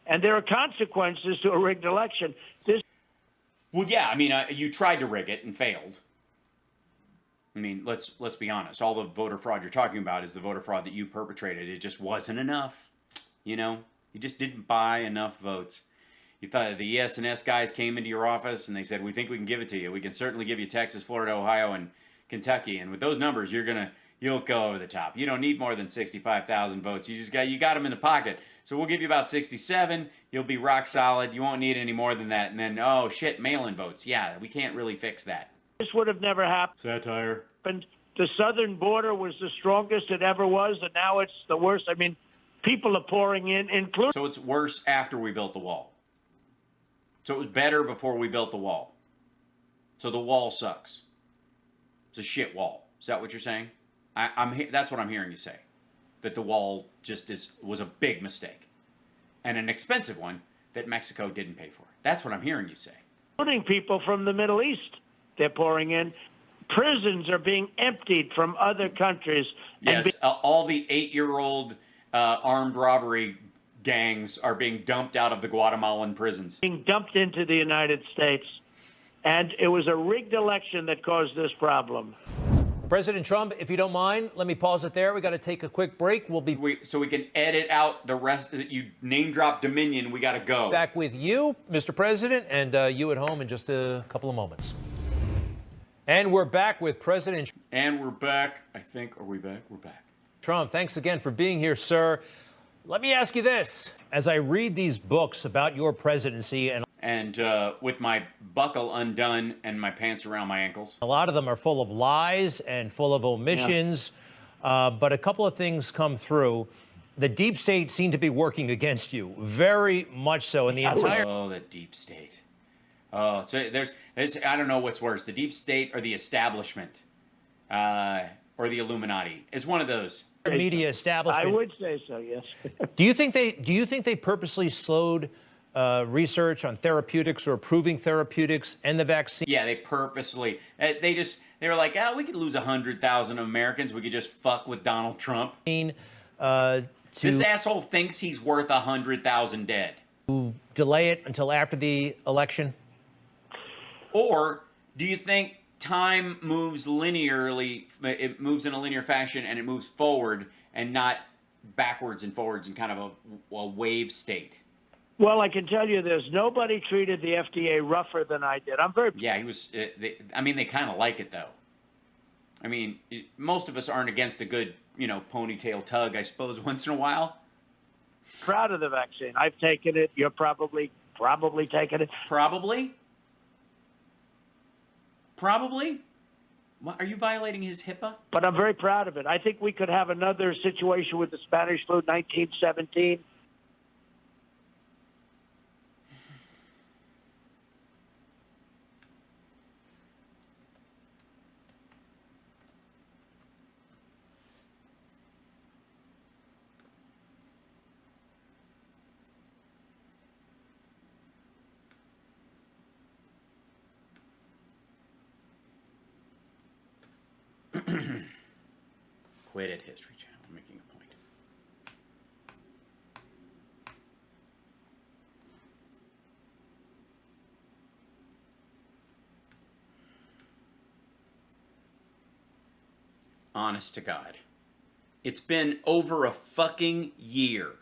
And there are consequences to a rigged election. Well, yeah, I mean, you tried to rig it and failed. I mean, let's be honest. All the voter fraud you're talking about is the voter fraud that you perpetrated. It just wasn't enough. You just didn't buy enough votes. You thought the ES&S guys came into your office and they said, we think we can give it to you. We can certainly give you Texas, Florida, Ohio, and Kentucky. And with those numbers, you'll go over the top. You don't need more than 65,000 votes. You got them in the pocket. So we'll give you about 67. You'll be rock solid. You won't need any more than that. And then, oh shit, mail-in votes. Yeah, we can't really fix that. This would have never happened. Satire. The southern border was the strongest it ever was, and now it's the worst. I mean, people are pouring in, including. So it's worse after we built the wall. So it was better before we built the wall. So the wall sucks. It's a shit wall. Is that what you're saying? That's what I'm hearing you say. That the wall just was a big mistake. and an expensive one that Mexico didn't pay for. That's what I'm hearing you say. Including people from the Middle East. They're pouring in. Prisons are being emptied from other countries. Yes, all the 8-year-old armed robbery gangs are being dumped out of the Guatemalan prisons. Being dumped into the United States. And it was a rigged election that caused this problem. President Trump, if you don't mind, let me pause it there. We got to take a quick break. We'll be So we can edit out the rest. You name drop Dominion. We got to go. back with you, Mr. President, and you at home in just a couple of moments. And we're back with President And we're back. I think. Are we back? We're back. Trump. Thanks again for being here, sir. Let me ask you this. As I read these books about your presidency, and with my buckle undone and my pants around my ankles. a lot of them are full of lies and full of omissions, but a couple of things come through. The deep state seemed to be working against you, very much so. In the entire Oh, the deep state. Oh, so there's I don't know what's worse, the deep state or the establishment, or the Illuminati. It's one of those. media establishment. I would say so, yes. Do you think they purposely slowed research on therapeutics or approving therapeutics and the vaccine? Yeah, they purposely. They were like, we could lose 100,000 Americans. We could just fuck with Donald Trump. This asshole thinks he's worth 100,000 dead. Delay it until after the election? Or do you think time moves linearly? It moves in a linear fashion and it moves forward and not backwards and forwards in kind of a wave state. Well, I can tell you this. Nobody treated the FDA rougher than I did. I'm very Yeah, he was. They kind of like it though. I mean, most of us aren't against a good, ponytail tug, I suppose, once in a while. proud of the vaccine. I've taken it. You're probably taking it. Probably? What, are you violating his HIPAA? But I'm very proud of it. I think we could have another situation with the Spanish flu, 1917. Quit it, History Channel. I'm making a point. Honest to God. It's been over a fucking year.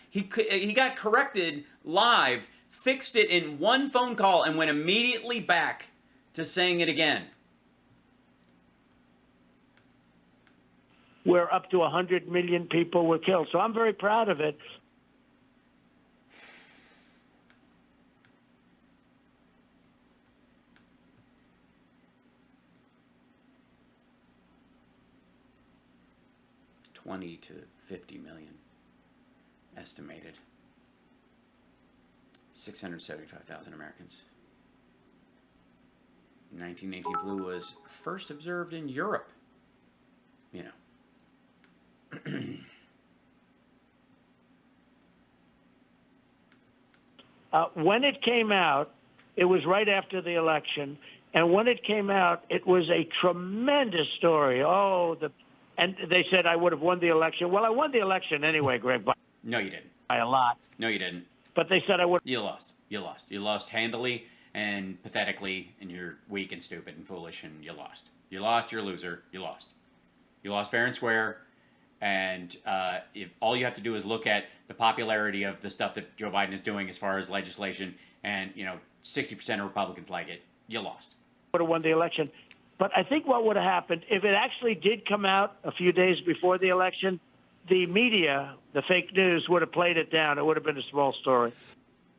He got corrected live, fixed it in one phone call, and went immediately back to saying it again. Where up to 100 million people were killed. So I'm very proud of it. $20 to $50 million estimated. 675,000 Americans. 1918 flu was first observed in Europe. When it came out, it was right after the election. And when it came out, it was a tremendous story. And they said I would have won the election. Well, I won the election anyway, Greg, No, you didn't. by a lot. No, you didn't. But they said I would. You lost. You lost. You lost handily and pathetically, and you're weak and stupid and foolish, and you lost. You lost. You're a loser. You lost. You lost fair and square. And if all you have to do is look at the popularity of the stuff that Joe Biden is doing as far as legislation, and 60% of Republicans like it, you lost. Would have won the election. But I think what would have happened, if it actually did come out a few days before the election, the media, the fake news, would have played it down. It would have been a small story.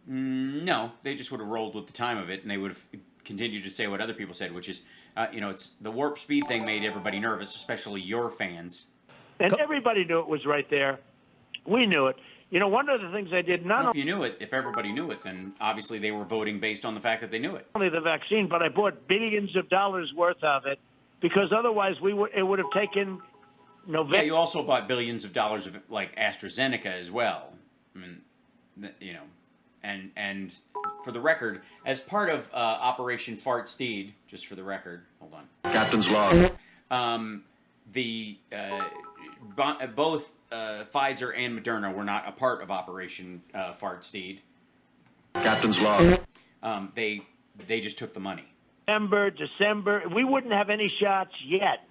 No, they just would have rolled with the time of it, and they would have continued to say what other people said, which is, it's the warp speed thing made everybody nervous, especially your fans. And everybody knew it was right there. We knew it. One of the things they did, not If everybody knew it, then obviously they were voting based on the fact that they knew it. only the vaccine, but I bought billions of dollars worth of it, because otherwise it would have taken November. Yeah, you also bought billions of dollars of like AstraZeneca as well. I mean, you know, and for the record, as part of Operation Fart Steed, just for the record, hold on. Captain's log. Both Pfizer and Moderna were not a part of Operation Fart Steed. Captain's log. They just took the money. November, December, we wouldn't have any shots yet.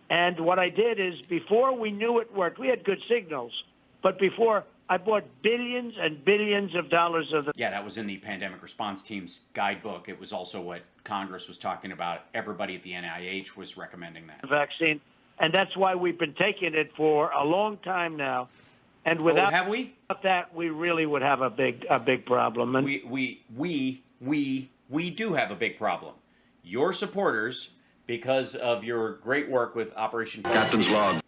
And what I did is, before we knew it worked, we had good signals, but before, I bought billions and billions of dollars of the... Yeah, that was in the pandemic response team's guidebook. It was also what Congress was talking about. Everybody at the NIH was recommending that. Vaccine, and that's why we've been taking it for a long time now. And without have we? that, we really would have a big problem. And We do have a big problem. Your supporters, because of your great work with Operation Captain's log.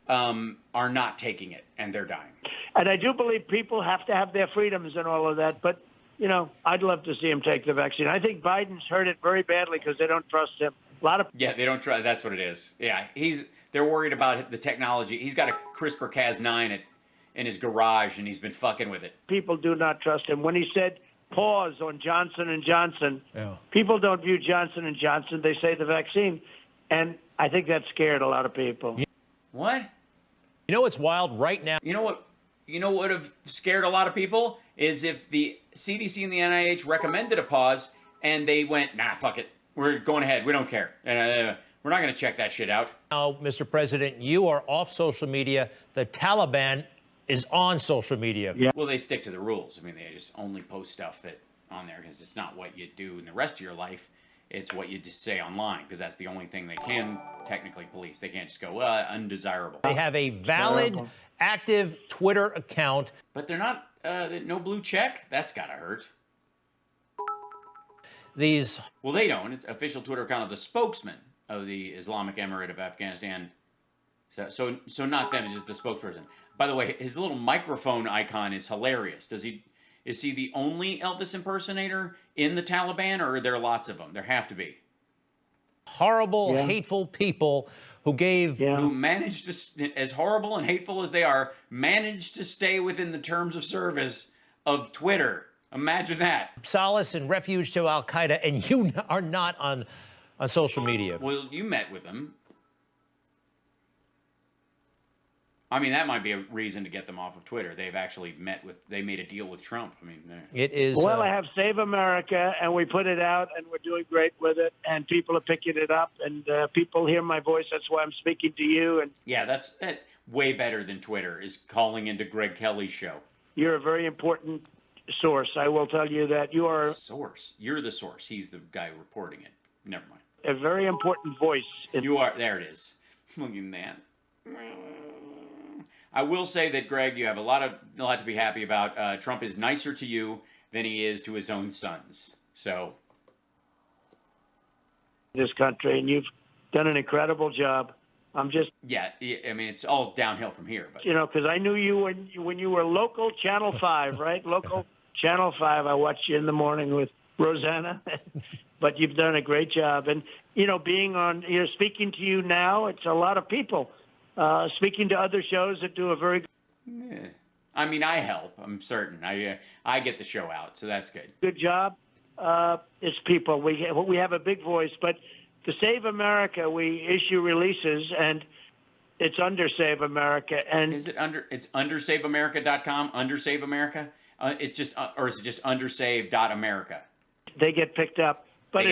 are not taking it, and they're dying. And I do believe people have to have their freedoms and all of that, but, you know, I'd love to see him take the vaccine. I think Biden's hurt it very badly because they don't trust him. A lot of... Yeah, they don't try. That's what it is. Yeah, they're worried about the technology. He's got a CRISPR-Cas9 in his garage, and he's been fucking with it. People do not trust him. When he said pause on Johnson & Johnson, people don't view Johnson & Johnson. They say the vaccine, and I think that scared a lot of people. What? You know what's wild right now? You know what would have scared a lot of people is if the CDC and the NIH recommended a pause and they went, nah, fuck it. We're going ahead. We don't care. We're not going to check that shit out. Now, Mr. President, you are off social media. The Taliban is on social media. Yeah. Well, they stick to the rules. I mean, they just only post stuff that on there because it's not what you do in the rest of your life. It's what you just say online because that's the only thing they can technically police. They can't just go, undesirable. They have a valid, active Twitter account. But they're not, no blue check? That's got to hurt. Well, they don't. It's official Twitter account of the spokesman of the Islamic Emirate of Afghanistan. So not them, it's just the spokesperson. By the way, his little microphone icon is hilarious. Is he the only Elvis impersonator in the Taliban, or are there lots of them? There have to be. Horrible, hateful people who who managed to, as horrible and hateful as they are, managed to stay within the terms of service of Twitter. Imagine that. Solace and refuge to Al Qaeda, and you are not on social media. Well, you met with them. I mean, that might be a reason to get them off of Twitter. They've actually they made a deal with Trump. I mean, it is. Well, I have Save America, and we put it out, and we're doing great with it, and people are picking it up, and people hear my voice. That's why I'm speaking to you. And yeah, that's way better than Twitter is calling into Greg Kelly's show. You're a very important source. I will tell you that you are source. You're the source. He's the guy reporting it. Never mind. A very important voice. You are. There it is. Look at that. I will say that, Greg, you have a lot to be happy about. Trump is nicer to you than he is to his own sons. So, this country, and you've done an incredible job. I'm just I mean, it's all downhill from here. But because I knew you when you were local Channel 5, right? Local Channel 5. I watched you in the morning with Rosanna. But you've done a great job, and being on, speaking to you now, it's a lot of people. Speaking to other shows that do a very good... I mean, I help. I'm certain. I get the show out, so that's good. Good job. It's people. We have a big voice, but to Save America, we issue releases, and it's under Save America. And is it under? It's undersaveamerica.com. Under Save America. It's just, or is it just undersave.america? They get picked up. But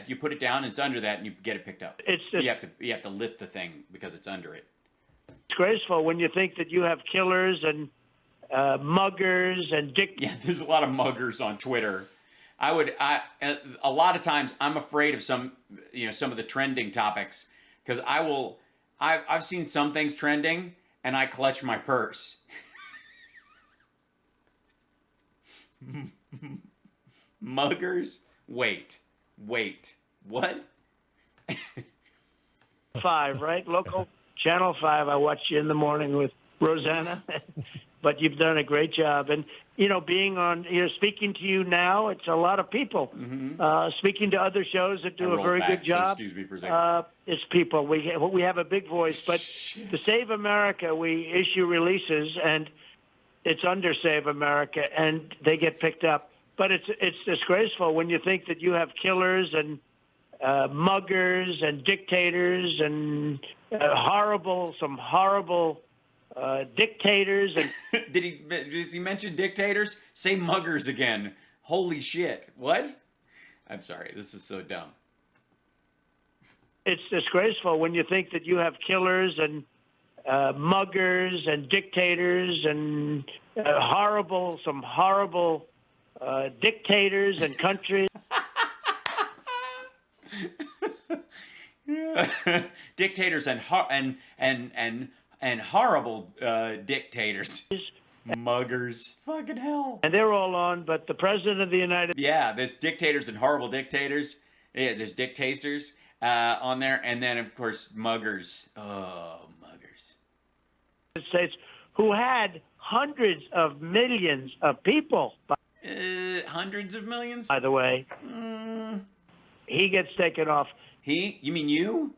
you put it down. It's under that, and you get it picked up. It's just, you have to lift the thing because it's under it. Disgraceful when you think that you have killers and muggers and Yeah, there's a lot of muggers on Twitter. A lot of times I'm afraid of some of the trending topics because I've seen some things trending and I clutch my purse. Muggers? Wait, what? 5, right? Local Channel 5. I watched you in the morning with Rosanna. but you've done a great job. And, being on, speaking to you now, it's a lot of people. Speaking to other shows that do a very good job, excuse me for a second. it's people. We have a big voice. But to Save America, we issue releases, and it's under Save America, and they get picked up. But it's disgraceful when you think that you have killers and muggers and dictators and some horrible dictators. And Does he mention dictators? Say muggers again. Holy shit. What? I'm sorry. This is so dumb. It's disgraceful when you think that you have killers and muggers and dictators and some horrible dictators and countries. Dictators and horrible dictators. Muggers. Fucking hell. And they're all on, but the President of the United Yeah, there's dictators and horrible dictators. Yeah, there's dictators on there. And then, of course, muggers. Oh, muggers. States, who had hundreds of millions of people, Hundreds of millions? by the way, he gets taken off. You mean you?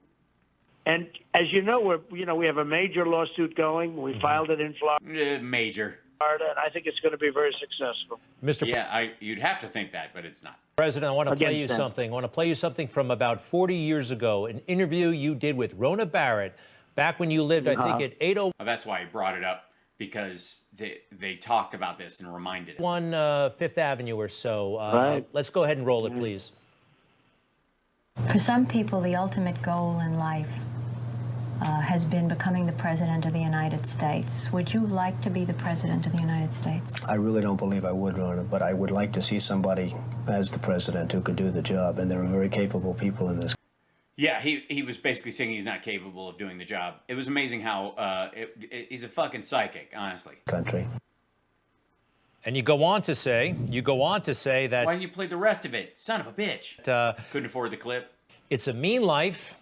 And as you know, we have a major lawsuit going. We filed it in Florida, Major. and I think it's going to be very successful. Mr. Yeah, you'd have to think that, but it's not. President, I want to play Against you them. something. I want to play you something from about 40 years ago, an interview you did with Rona Barrett back when you lived, I think, at 801 Oh, that's why I brought it up, because they talked about this and reminded it. Fifth Avenue or so. Right. Let's go ahead and roll it, please. For some people, the ultimate goal in life has been becoming the President of the United States. Would you like to be the President of the United States? I really don't believe I would, Rona, but I would like to see somebody as the president who could do the job, and there are very capable people in this. Yeah, he was basically saying he's not capable of doing the job. It was amazing how he's a fucking psychic, honestly. country. And you go on to say that Why didn't you play the rest of it? Son of a bitch. Couldn't afford the clip. it's a mean life,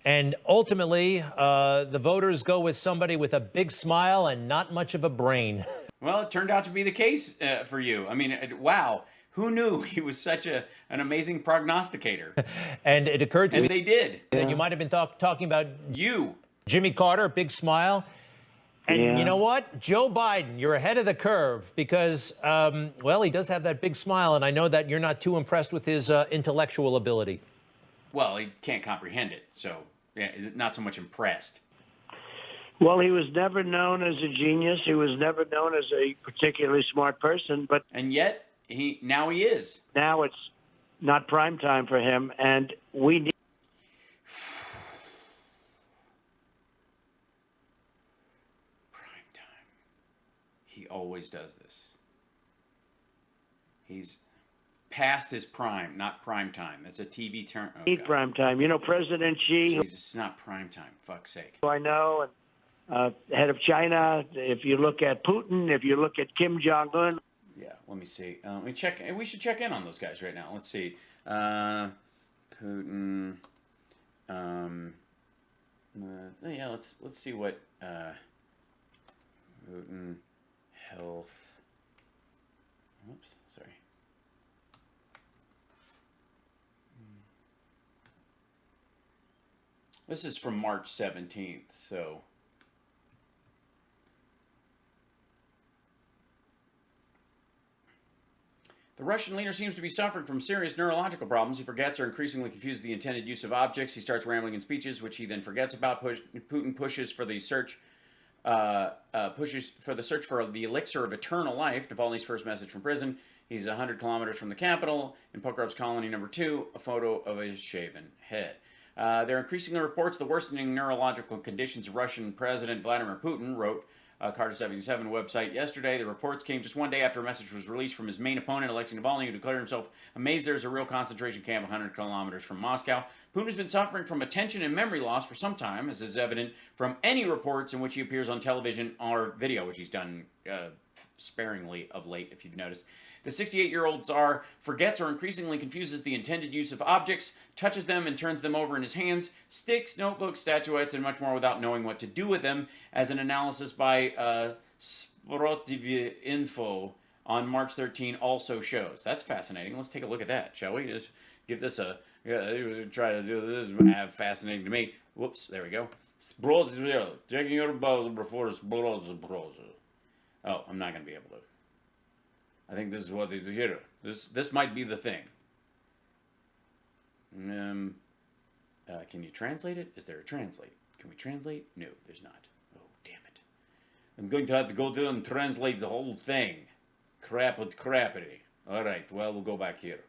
and ultimately the voters go with somebody with a big smile and not much of a brain. Well, it turned out to be the case for you. I mean, wow. Who knew he was such an amazing prognosticator? And it occurred to And me they did. that you might have been talking about You. Jimmy Carter, big smile. And Yeah. you know what? Joe Biden, you're ahead of the curve because, well, he does have that big smile, and I know that you're not too impressed with his intellectual ability. Well, he can't comprehend it, so yeah, not so much impressed. Well, he was never known as a genius. He was never known as a particularly smart person, but And yet, now he is. now it's not prime time for him, and we need Prime time. He always does this. He's past his prime, not prime time. That's a TV term. Oh, God. prime time. President Xi, Jesus, it's not prime time. Fuck's sake. who I know, and head of China. If you look at Putin, if you look at Kim Jong-un, Yeah, let me see. Let me check. We should check in on those guys right now. Let's see. Putin. Yeah, let's see what Putin health. Oops, sorry. This is from March 17th, so. The Russian leader seems to be suffering from serious neurological problems. He forgets or increasingly confuses the intended use of objects. He starts rambling in speeches, which he then forgets about. Putin pushes for the search for the elixir of eternal life. Navalny's first message from prison. He's 100 kilometers from the capital. In Pokrov's colony number 2, a photo of his shaven head. There are increasingly reports the worsening neurological conditions of Russian President Vladimir Putin, wrote Carter 77 website yesterday. The reports came just one day after a message was released from his main opponent, Alexei Navalny, who declared himself amazed there's a real concentration camp 100 kilometers from Moscow. Putin has been suffering from attention and memory loss for some time, as is evident from any reports in which he appears on television or video, which he's done sparingly of late, if you've noticed. The 68-year-old Tsar forgets or increasingly confuses the intended use of objects, touches them and turns them over in his hands, sticks, notebooks, statuettes, and much more without knowing what to do with them, as an analysis by Sportive info on March 13 also shows. That's fascinating. Let's take a look at that, shall we? Just give this a try to do this. Fascinating to me. Whoops, there we go. Checking your browser before browser. Oh, I'm not going to be able to. I think this is what they do here. This might be the thing. Can you translate it? Is there a translate? Can we translate? No, there's not. Oh, damn it. I'm going to have to go through and translate the whole thing. Crap with crappity. All right, well, we'll go back here.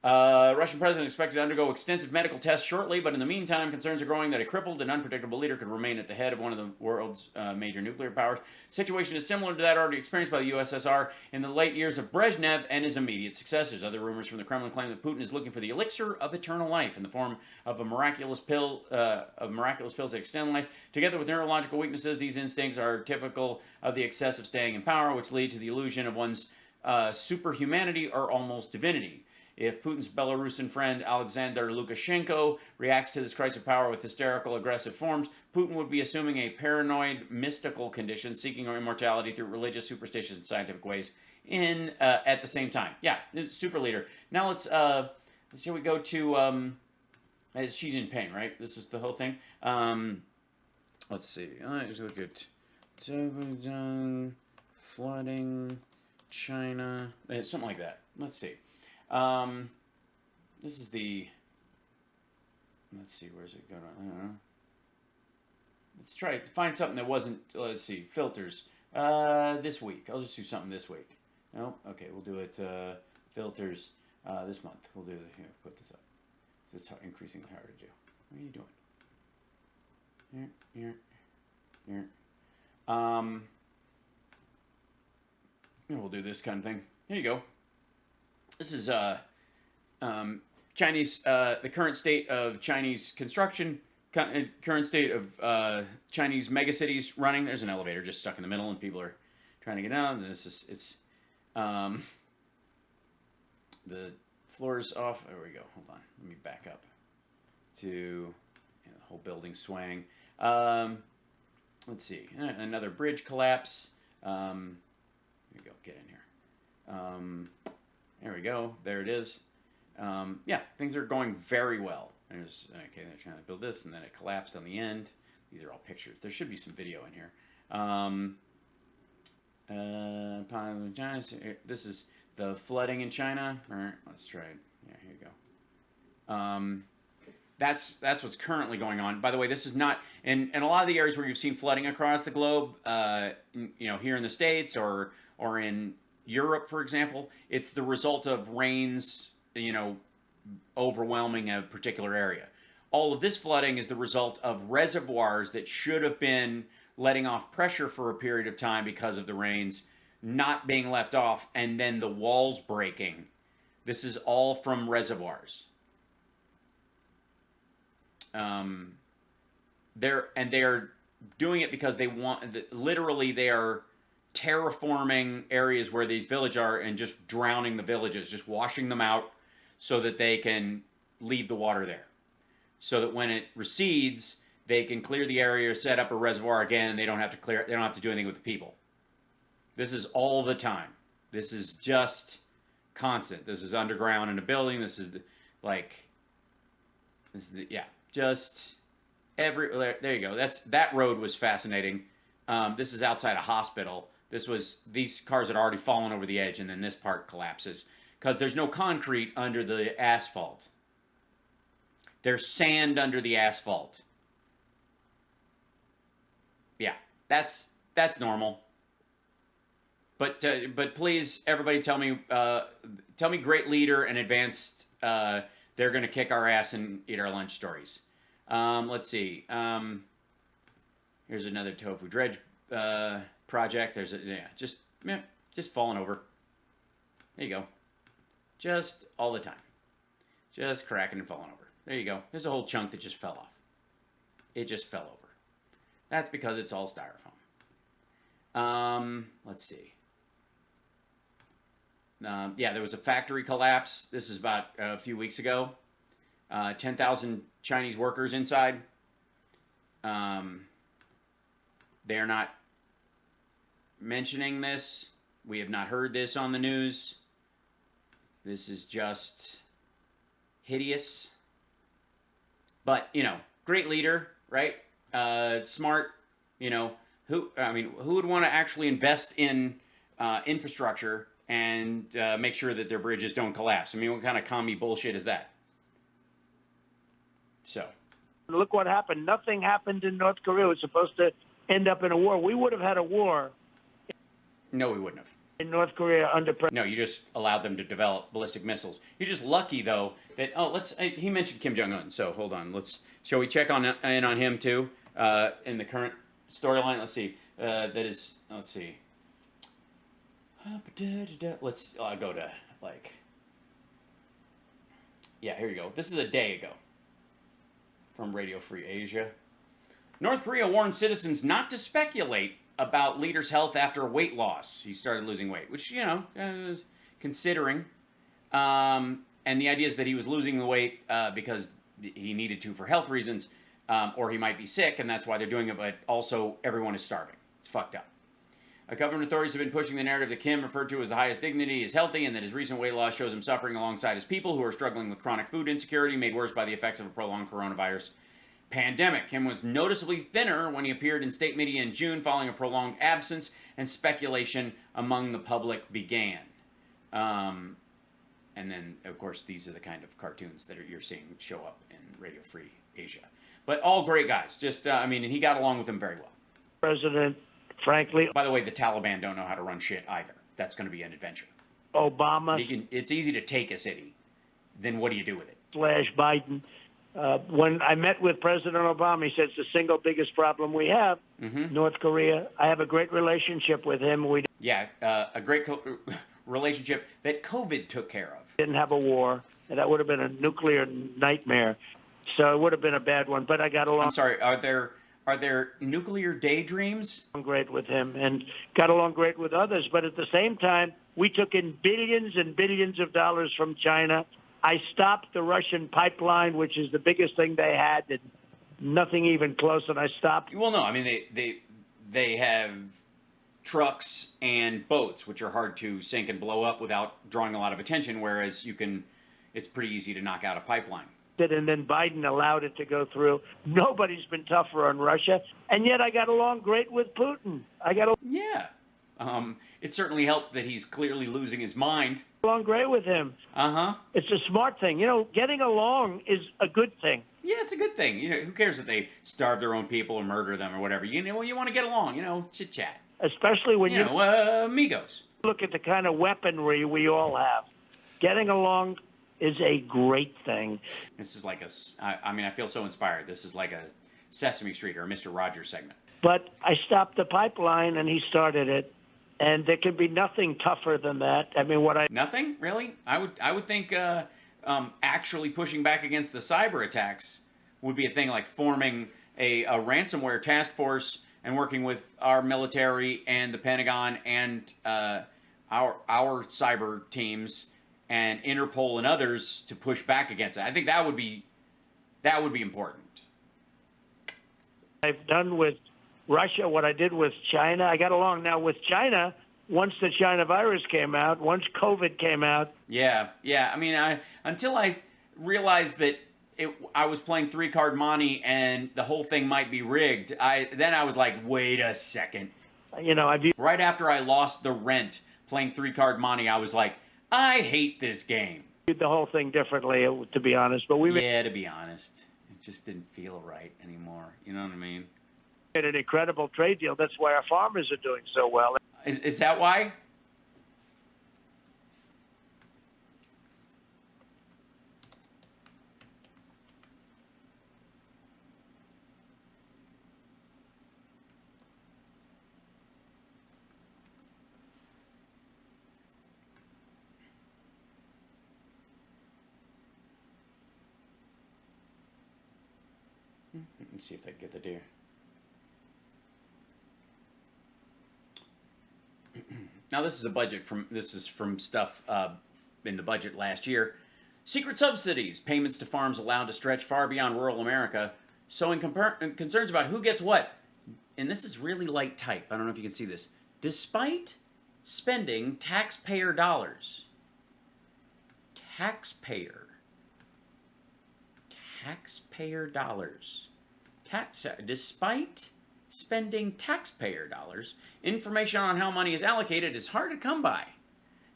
Russian president expected to undergo extensive medical tests shortly, but in the meantime, concerns are growing that a crippled and unpredictable leader could remain at the head of one of the world's major nuclear powers. Situation is similar to that already experienced by the USSR in the late years of Brezhnev and his immediate successors. Other rumors from the Kremlin claim that Putin is looking for the elixir of eternal life in the form of a miraculous pills that extend life. Together with neurological weaknesses, these instincts are typical of the excess of staying in power, which lead to the illusion of one's superhumanity or almost divinity. If Putin's Belarusian friend Alexander Lukashenko reacts to this crisis of power with hysterical, aggressive forms, Putin would be assuming a paranoid, mystical condition, seeking immortality through religious, superstitious, and scientific ways at the same time. Yeah, super leader. Now let's see. We go to Xi Jinping, right? This is the whole thing. Let's see. Let's look at flooding, China, something like that. Let's see. This is the, let's see, where's it going? I don't know. Let's try to find something that wasn't, let's see, filters. This week. I'll just do something this week. No? Okay, we'll do it, filters, this month. We'll do it, here, put this up. It's increasingly hard to do. What are you doing? Here. We'll do this kind of thing. Here you go. This is Chinese, the current state of Chinese construction, current state of Chinese megacities running. There's an elevator just stuck in the middle, and people are trying to get out. And it's the floor's off. There we go. Hold on. Let me back up to the whole building swaying. Let's see. Another bridge collapse. Here we go. Get in here. There we go. There it is. Yeah, things are going very well. Okay, they're trying to build this, and then it collapsed on the end. These are all pictures. There should be some video in here. This is the flooding in China. All right, let's try it. Yeah, here you go. That's what's currently going on. By the way, this is not in a lot of the areas where you've seen flooding across the globe. Here in the States or in Europe, for example, it's the result of rains, overwhelming a particular area. All of this flooding is the result of reservoirs that should have been letting off pressure for a period of time because of the rains not being left off, and then the walls breaking. This is all from reservoirs. They are doing it because they want, literally they are terraforming areas where these villages are and just drowning the villages, just washing them out so that they can leave the water there. So that when it recedes, they can clear the area, set up a reservoir again, and they don't have to do anything with the people. This is all the time. This is just constant. This is underground in a building. There you go. That road was fascinating. This is outside a hospital. These cars had already fallen over the edge, and then this part collapses because there's no concrete under the asphalt. There's sand under the asphalt. Yeah, that's normal. But please, everybody, tell me, great leader and advanced. They're gonna kick our ass and eat our lunch stories. Let's see. Here's another tofu dredge project. There's just falling over. There you go. Just all the time. Just cracking and falling over. There you go. There's a whole chunk that just fell off. It just fell over. That's because it's all styrofoam. Let's see. There was a factory collapse. This is about a few weeks ago. 10,000 Chinese workers inside. They're not mentioning this. We have not heard this on the news. This is just hideous. But, you know, great leader, right? Smart, you know. Who would want to actually invest in infrastructure and make sure that their bridges don't collapse? I mean, what kind of commie bullshit is that? So. Look what happened. Nothing happened in North Korea. It was supposed to end up in a war. We would have had a war. No, we wouldn't have. In North Korea under No, you just allowed them to develop ballistic missiles. You're just lucky, though, that he mentioned Kim Jong-un, so hold on. Shall we check in on him too in the current storyline? Let's see. Let's see. Let's go to yeah, here you go. This is a day ago from Radio Free Asia. North Korea warns citizens not to speculate about leader's health after weight loss. He started losing weight, which, you know, considering. And the idea is that he was losing the weight because he needed to for health reasons, or he might be sick, and that's why they're doing it, but also everyone is starving. It's fucked up. Government authorities have been pushing the narrative that Kim, referred to as the highest dignity, is healthy, and that his recent weight loss shows him suffering alongside his people who are struggling with chronic food insecurity, made worse by the effects of a prolonged coronavirus pandemic. Kim was noticeably thinner when he appeared in state media in June following a prolonged absence, and speculation among the public began. And then, of course, these are the kind of cartoons that you're seeing show up in Radio Free Asia. But all great guys. Just, and he got along with them very well. President, frankly. By the way, the Taliban don't know how to run shit either. That's going to be an adventure. Obama. It's easy to take a city. Then what do you do with it? / Biden. When I met with President Obama, he said it's the single biggest problem we have, North Korea. I have a great relationship with him. A great relationship that COVID took care of. Didn't have a war, and that would have been a nuclear nightmare. So it would have been a bad one, but I got along. I'm sorry, are there nuclear daydreams? Great with him and got along great with others, but at the same time, we took in billions and billions of dollars from China. I stopped the Russian pipeline, which is the biggest thing they had, and nothing even close, and I stopped. Well, no, I mean, they have trucks and boats, which are hard to sink and blow up without drawing a lot of attention, whereas it's pretty easy to knock out a pipeline. And then Biden allowed it to go through. Nobody's been tougher on Russia, and yet I got along great with Putin. Yeah. It certainly helped that he's clearly losing his mind. Along great with him. It's a smart thing. You know, getting along is a good thing. Yeah, it's a good thing. You know, who cares if they starve their own people or murder them or whatever? You know, you want to get along. Chit chat. Especially when you amigos. Look at the kind of weaponry we all have. Getting along is a great thing. This is like I feel so inspired. This is like a Sesame Street or a Mr. Rogers segment. But I stopped the pipeline and he started it. And there can be nothing tougher than that. Nothing? Really? I would think actually pushing back against the cyber attacks would be a thing, like forming a ransomware task force and working with our military and the Pentagon and our cyber teams and Interpol and others to push back against it. I think that would be important. I've done with Russia what I did with China. I got along now with China once the China virus came out, once COVID came out. Yeah. I mean, until I realized that I was playing 3-card monte and the whole thing might be rigged, then I was like, wait a second. Right after I lost the rent playing 3-card monte, I was like, I hate this game. Did the whole thing differently, to be honest. But to be honest, it just didn't feel right anymore. You know what I mean? Made an incredible trade deal. That's why our farmers are doing so well. Is that why? Let's see if I can get the deer. Now this is from stuff in the budget last year. Secret subsidies, payments to farms allowed to stretch far beyond rural America, sowing concerns about who gets what. And this is really light type. I don't know if you can see this. Despite spending taxpayer dollars, despite spending taxpayer dollars, information on how money is allocated is hard to come by.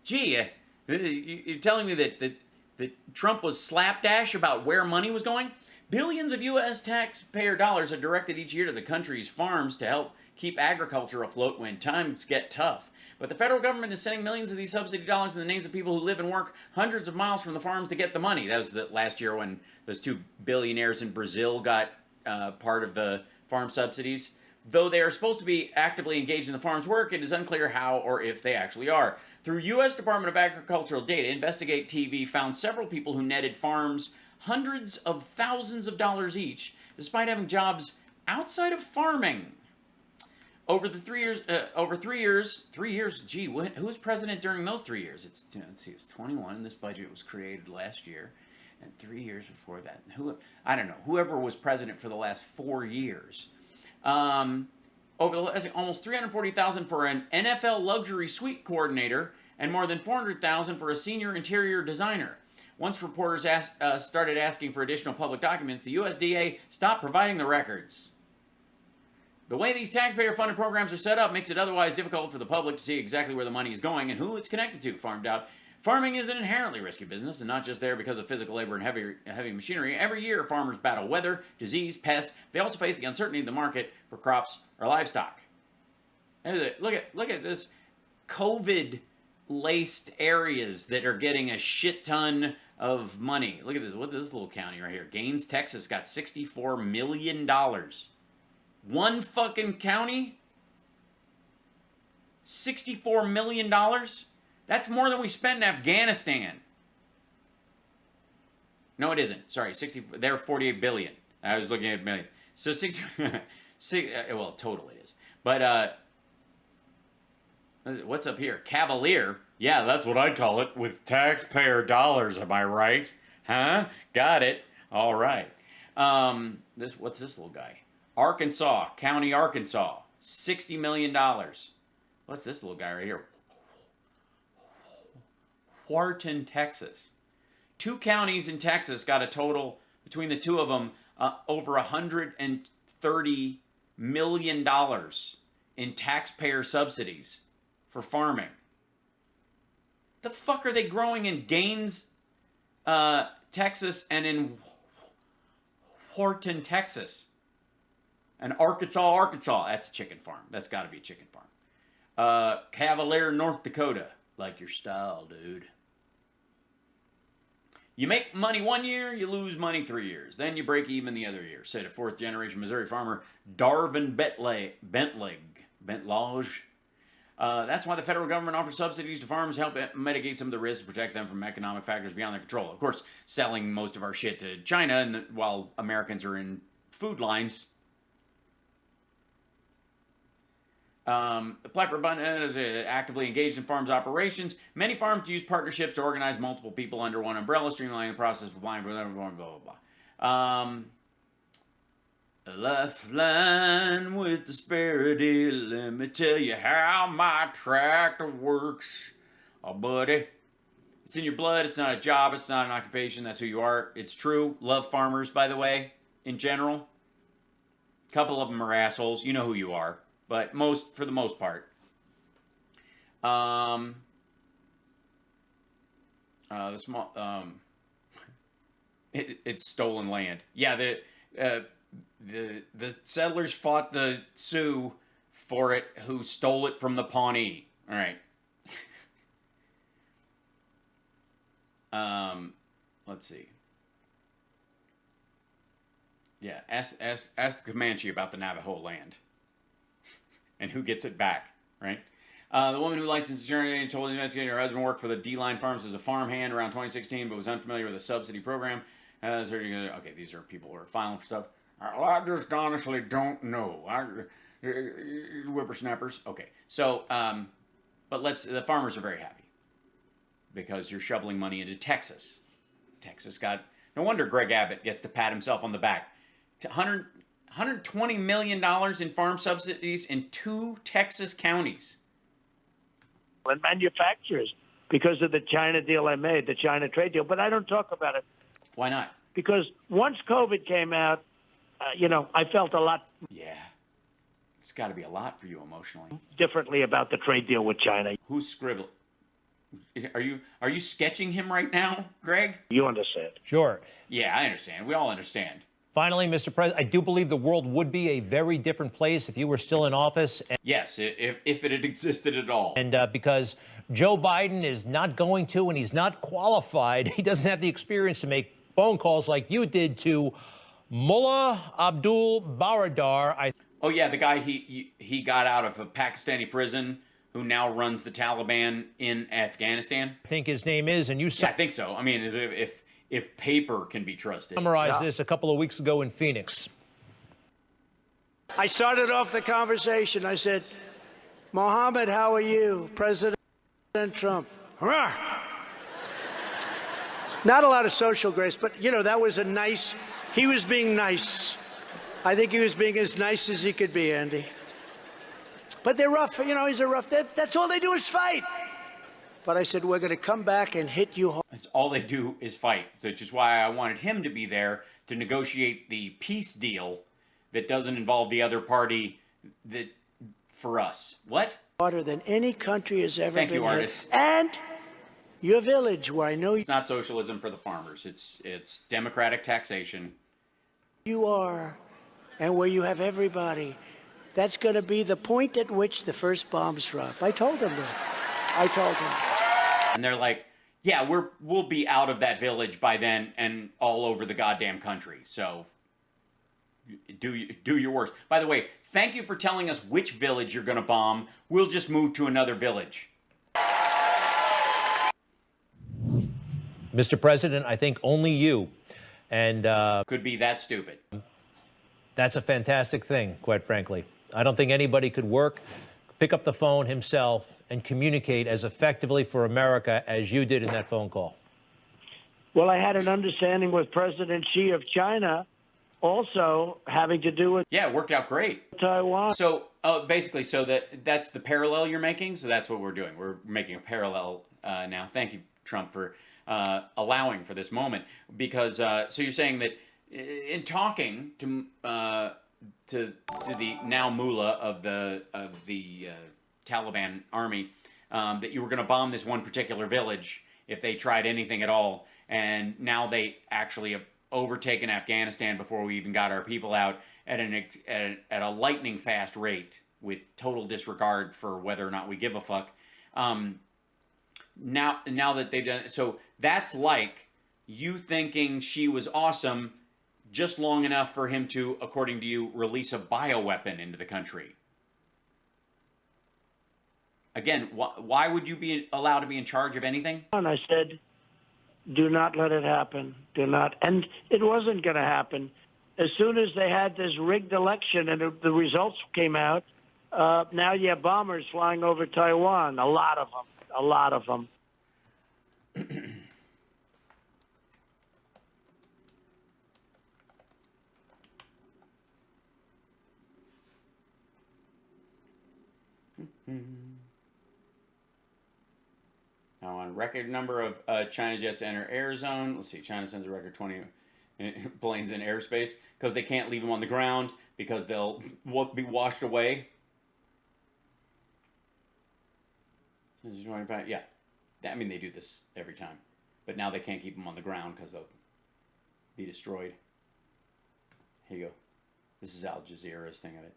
Gee, you're telling me that Trump was slapdash about where money was going? Billions of U.S. taxpayer dollars are directed each year to the country's farms to help keep agriculture afloat when times get tough. But the federal government is sending millions of these subsidy dollars in the names of people who live and work hundreds of miles from the farms to get the money. That was the last year when those two billionaires in Brazil got part of the farm subsidies. Though they are supposed to be actively engaged in the farm's work, it is unclear how or if they actually are. Through U.S. Department of Agricultural data, Investigate TV found several people who netted farms hundreds of thousands of dollars each, despite having jobs outside of farming. Over 3 years, gee, who was president during those 3 years? Let's see, it's 21, and this budget was created last year, and 3 years before that. I don't know, whoever was president for the last 4 years. Over the last, almost $340,000 for an NFL luxury suite coordinator, and more than $400,000 for a senior interior designer. Once reporters started asking for additional public documents, the USDA stopped providing the records. The way these taxpayer-funded programs are set up makes it otherwise difficult for the public to see exactly where the money is going and who it's connected to, farmed out. Farming is an inherently risky business, and not just there because of physical labor and heavy machinery. Every year, farmers battle weather, disease, pests. They also face the uncertainty of the market for crops or livestock. Look at this COVID-laced areas that are getting a shit ton of money. Look at this. What is this little county right here? Gaines, Texas, got $64 million. One fucking county? $64 million? That's more than we spent in Afghanistan. No, it isn't. Sorry, they're 48 billion. I was looking at million. So 60, well, total it is. But what's up here? Cavalier. Yeah, that's what I'd call it, with taxpayer dollars. Am I right? Huh? Got it. All right. What's this little guy? Arkansas, County, Arkansas, $60 million. What's this little guy right here? Wharton, Texas. 2 counties in Texas got a total, between the two of them, over $130 million in taxpayer subsidies for farming. The fuck are they growing in Gaines, Texas, and in Wharton, Texas? And Arkansas. That's a chicken farm. That's got to be a chicken farm. Cavalier, North Dakota. Like your style, dude. You make money 1 year, you lose money 3 years. Then you break even the other year, said a 4th-generation Missouri farmer, Darvin Bentlage. That's why the federal government offers subsidies to farmers to help mitigate some of the risks, protect them from economic factors beyond their control. Of course, selling most of our shit to China while Americans are in food lines. Apply for abundance is actively engaged in farms operations. Many farms use partnerships to organize multiple people under one umbrella, streamlining the process of applying for them, blah, blah, blah. A lifeline with disparity. Let me tell you how my tractor works. Oh, buddy. It's in your blood. It's not a job. It's not an occupation. That's who you are. It's true. Love farmers, by the way, in general. A couple of them are assholes. You know who you are. But for the most part. It's stolen land. Yeah, the settlers fought the Sioux for it, who stole it from the Pawnee. All right. Let's see. Yeah, ask the Comanche about the Navajo land. And who gets it back, right? The woman who licensed journey told the investigator her husband worked for the D-Line Farms as a farmhand around 2016, but was unfamiliar with the subsidy program. Okay, these are people who are filing for stuff. I just honestly don't know. Whippersnappers. Okay, so, but the farmers are very happy because you're shoveling money into Texas. Texas got, no wonder Greg Abbott gets to pat himself on the back. $120 million in farm subsidies in 2 Texas counties. and manufacturers because of the China deal I made, the China trade deal. But I don't talk about it Why not? because once COVID came out, I felt a lot Yeah. It's got to be a lot for you emotionally. differently about the trade deal with China. Who's scribbling? Are you sketching him right now, Greg? You understand? Sure. Yeah, I understand. We all understand. Finally, Mr. President, I do believe the world would be a very different place if you were still in office. Yes, if it had existed at all. And because Joe Biden is not going to, and he's not qualified, he doesn't have the experience to make phone calls like you did to Mullah Abdul Baradar. Oh yeah, the guy he got out of a Pakistani prison who now runs the Taliban in Afghanistan. I think his name is, and you Yeah, I think so. I mean, if paper can be trusted. summarized this a couple of weeks ago in Phoenix. I started off the conversation. I said, Mohammed, how are you? President Trump. Hurrah! Not a lot of social grace, but, that was he was being nice. I think he was being as nice as he could be, Andy. But they're rough. He's a rough. That's all they do is fight. But I said, we're going to come back and hit you hard. That's all they do is fight, which is why I wanted him to be there to negotiate the peace deal that doesn't involve the other party for us. What? Harder than any country has ever been. Thank you, artist. And your village, where I know It's not socialism for the farmers. It's democratic taxation. you are, and where you have everybody. That's going to be the point at which the first bombs drop. I told him that. I told him. And they're like, yeah, we'll be out of that village by then and all over the goddamn country. So do your worst. By the way, thank you for telling us which village you're going to bomb. We'll just move to another village. Mr. President, I think only you. And Could be that stupid. that's a fantastic thing, quite frankly. I don't think anybody could pick up the phone himself and communicate as effectively for America as you did in that phone call. Well, I had an understanding with President Xi of China also having to do with Yeah, it worked out great. Taiwan. So basically, that's the parallel you're making. So that's what we're doing. We're making a parallel now. Thank you, Trump, for allowing for this moment. Because so you're saying that in talking to the now mullah of the Taliban army, that you were going to bomb this one particular village if they tried anything at all, and now they actually have overtaken Afghanistan before we even got our people out at a lightning fast rate with total disregard for whether or not we give a fuck. Now that they've done so, that's like you thinking she was awesome just long enough for him to, according to you, release a bioweapon into the country. Again, why would you be allowed to be in charge of anything? And I said, do not let it happen. Do not. And it wasn't going to happen. As soon as they had this rigged election and the results came out, now you have bombers flying over Taiwan. A lot of them. A lot of them. Now, on record number of China jets enter air zone. Let's see, China sends a record 20 planes in airspace because they can't leave them on the ground because they'll be washed away. Yeah, I mean, they do this every time. But now they can't keep them on the ground because they'll be destroyed. Here you go. This is Al Jazeera's thing of it.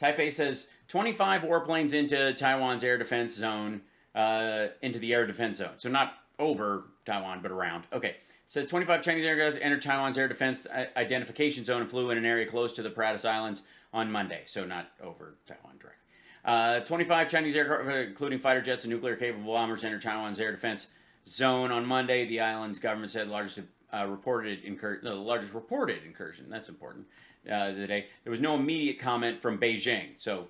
Taipei says 25 warplanes into Taiwan's air defense zone, into the air defense zone. So not over Taiwan, but around. Okay. Says 25 Chinese aircraft entered Taiwan's air defense identification zone and flew in an area close to the Paradise Islands on Monday. So not over Taiwan direct. 25 Chinese aircraft, including fighter jets and nuclear-capable bombers, entered Taiwan's air defense zone on Monday. The island's government said the largest reported incursion. That's important. Today, there was no immediate comment from Beijing. So,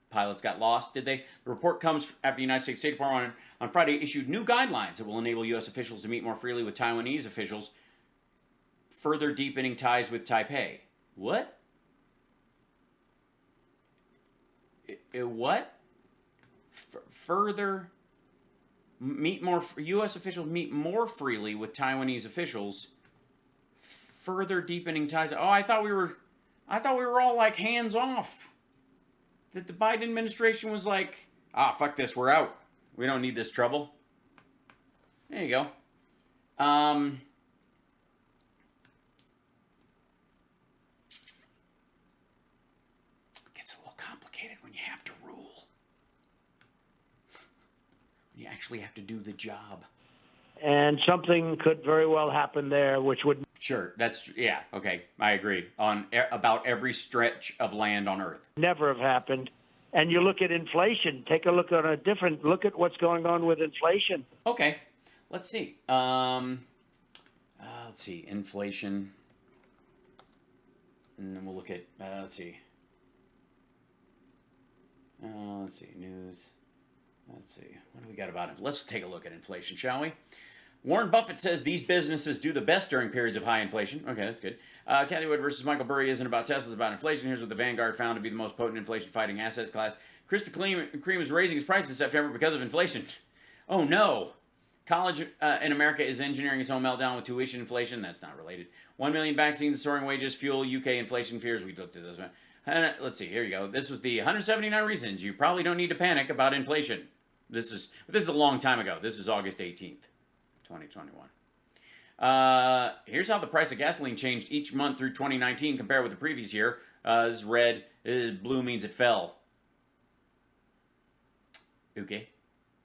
pilots got lost, did they? The report comes after the United States State Department on Friday issued new guidelines that will enable U.S. officials to meet more freely with Taiwanese officials, further deepening ties with Taipei. What? What? further U.S. officials meet more freely with Taiwanese officials, further deepening ties. Oh, I thought we were all like hands off. That the Biden administration was like, fuck this, we're out. We don't need this trouble. There you go. Gets a little complicated when you have to rule. You actually have to do the job. And something could very well happen there, which would... Sure, okay, I agree. On about every stretch of land on Earth. Never have happened. And you look at inflation. Take a look at look at what's going on with inflation. Okay, let's see. Inflation. And then we'll look at, let's see, news. Let's see, what do we got about it? Let's take a look at inflation, shall we? Warren Buffett says these businesses do the best during periods of high inflation. Okay, that's good. Kathy Wood versus Michael Burry isn't about Tesla, it's about inflation. Here's what the Vanguard found to be the most potent inflation-fighting assets class. Krispy Kreme is raising its price in September because of inflation. Oh, no. College in America is engineering its own meltdown with tuition inflation. That's not related. 1 million vaccines, soaring wages, fuel UK inflation fears. We looked at this one. Let's see. Here you go. This was the 179 reasons you probably don't need to panic about inflation. This is a long time ago. This is August 18th, 2021. Here's how the price of gasoline changed each month through 2019 compared with the previous year. This is red. Blue means it fell. Okay.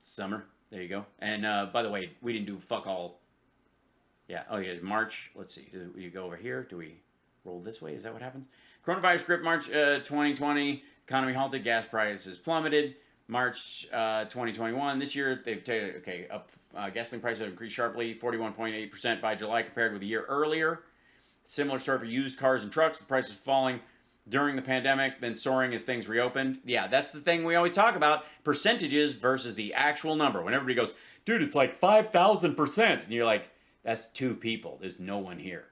Summer. There you go. And by the way, we didn't do fuck all. Yeah. Oh, yeah. March. Let's see. Do we go over here? Do we roll this way? Is that what happens? Coronavirus grip March 2020. Economy halted. Gas prices plummeted. March 2021. This year, they've taken, gasoline prices have increased sharply, 41.8% by July compared with a year earlier. Similar story for used cars and trucks. The prices falling during the pandemic, then soaring as things reopened. Yeah, that's the thing we always talk about, percentages versus the actual number. When everybody goes, dude, it's like 5,000%. And you're like, that's two people. There's no one here.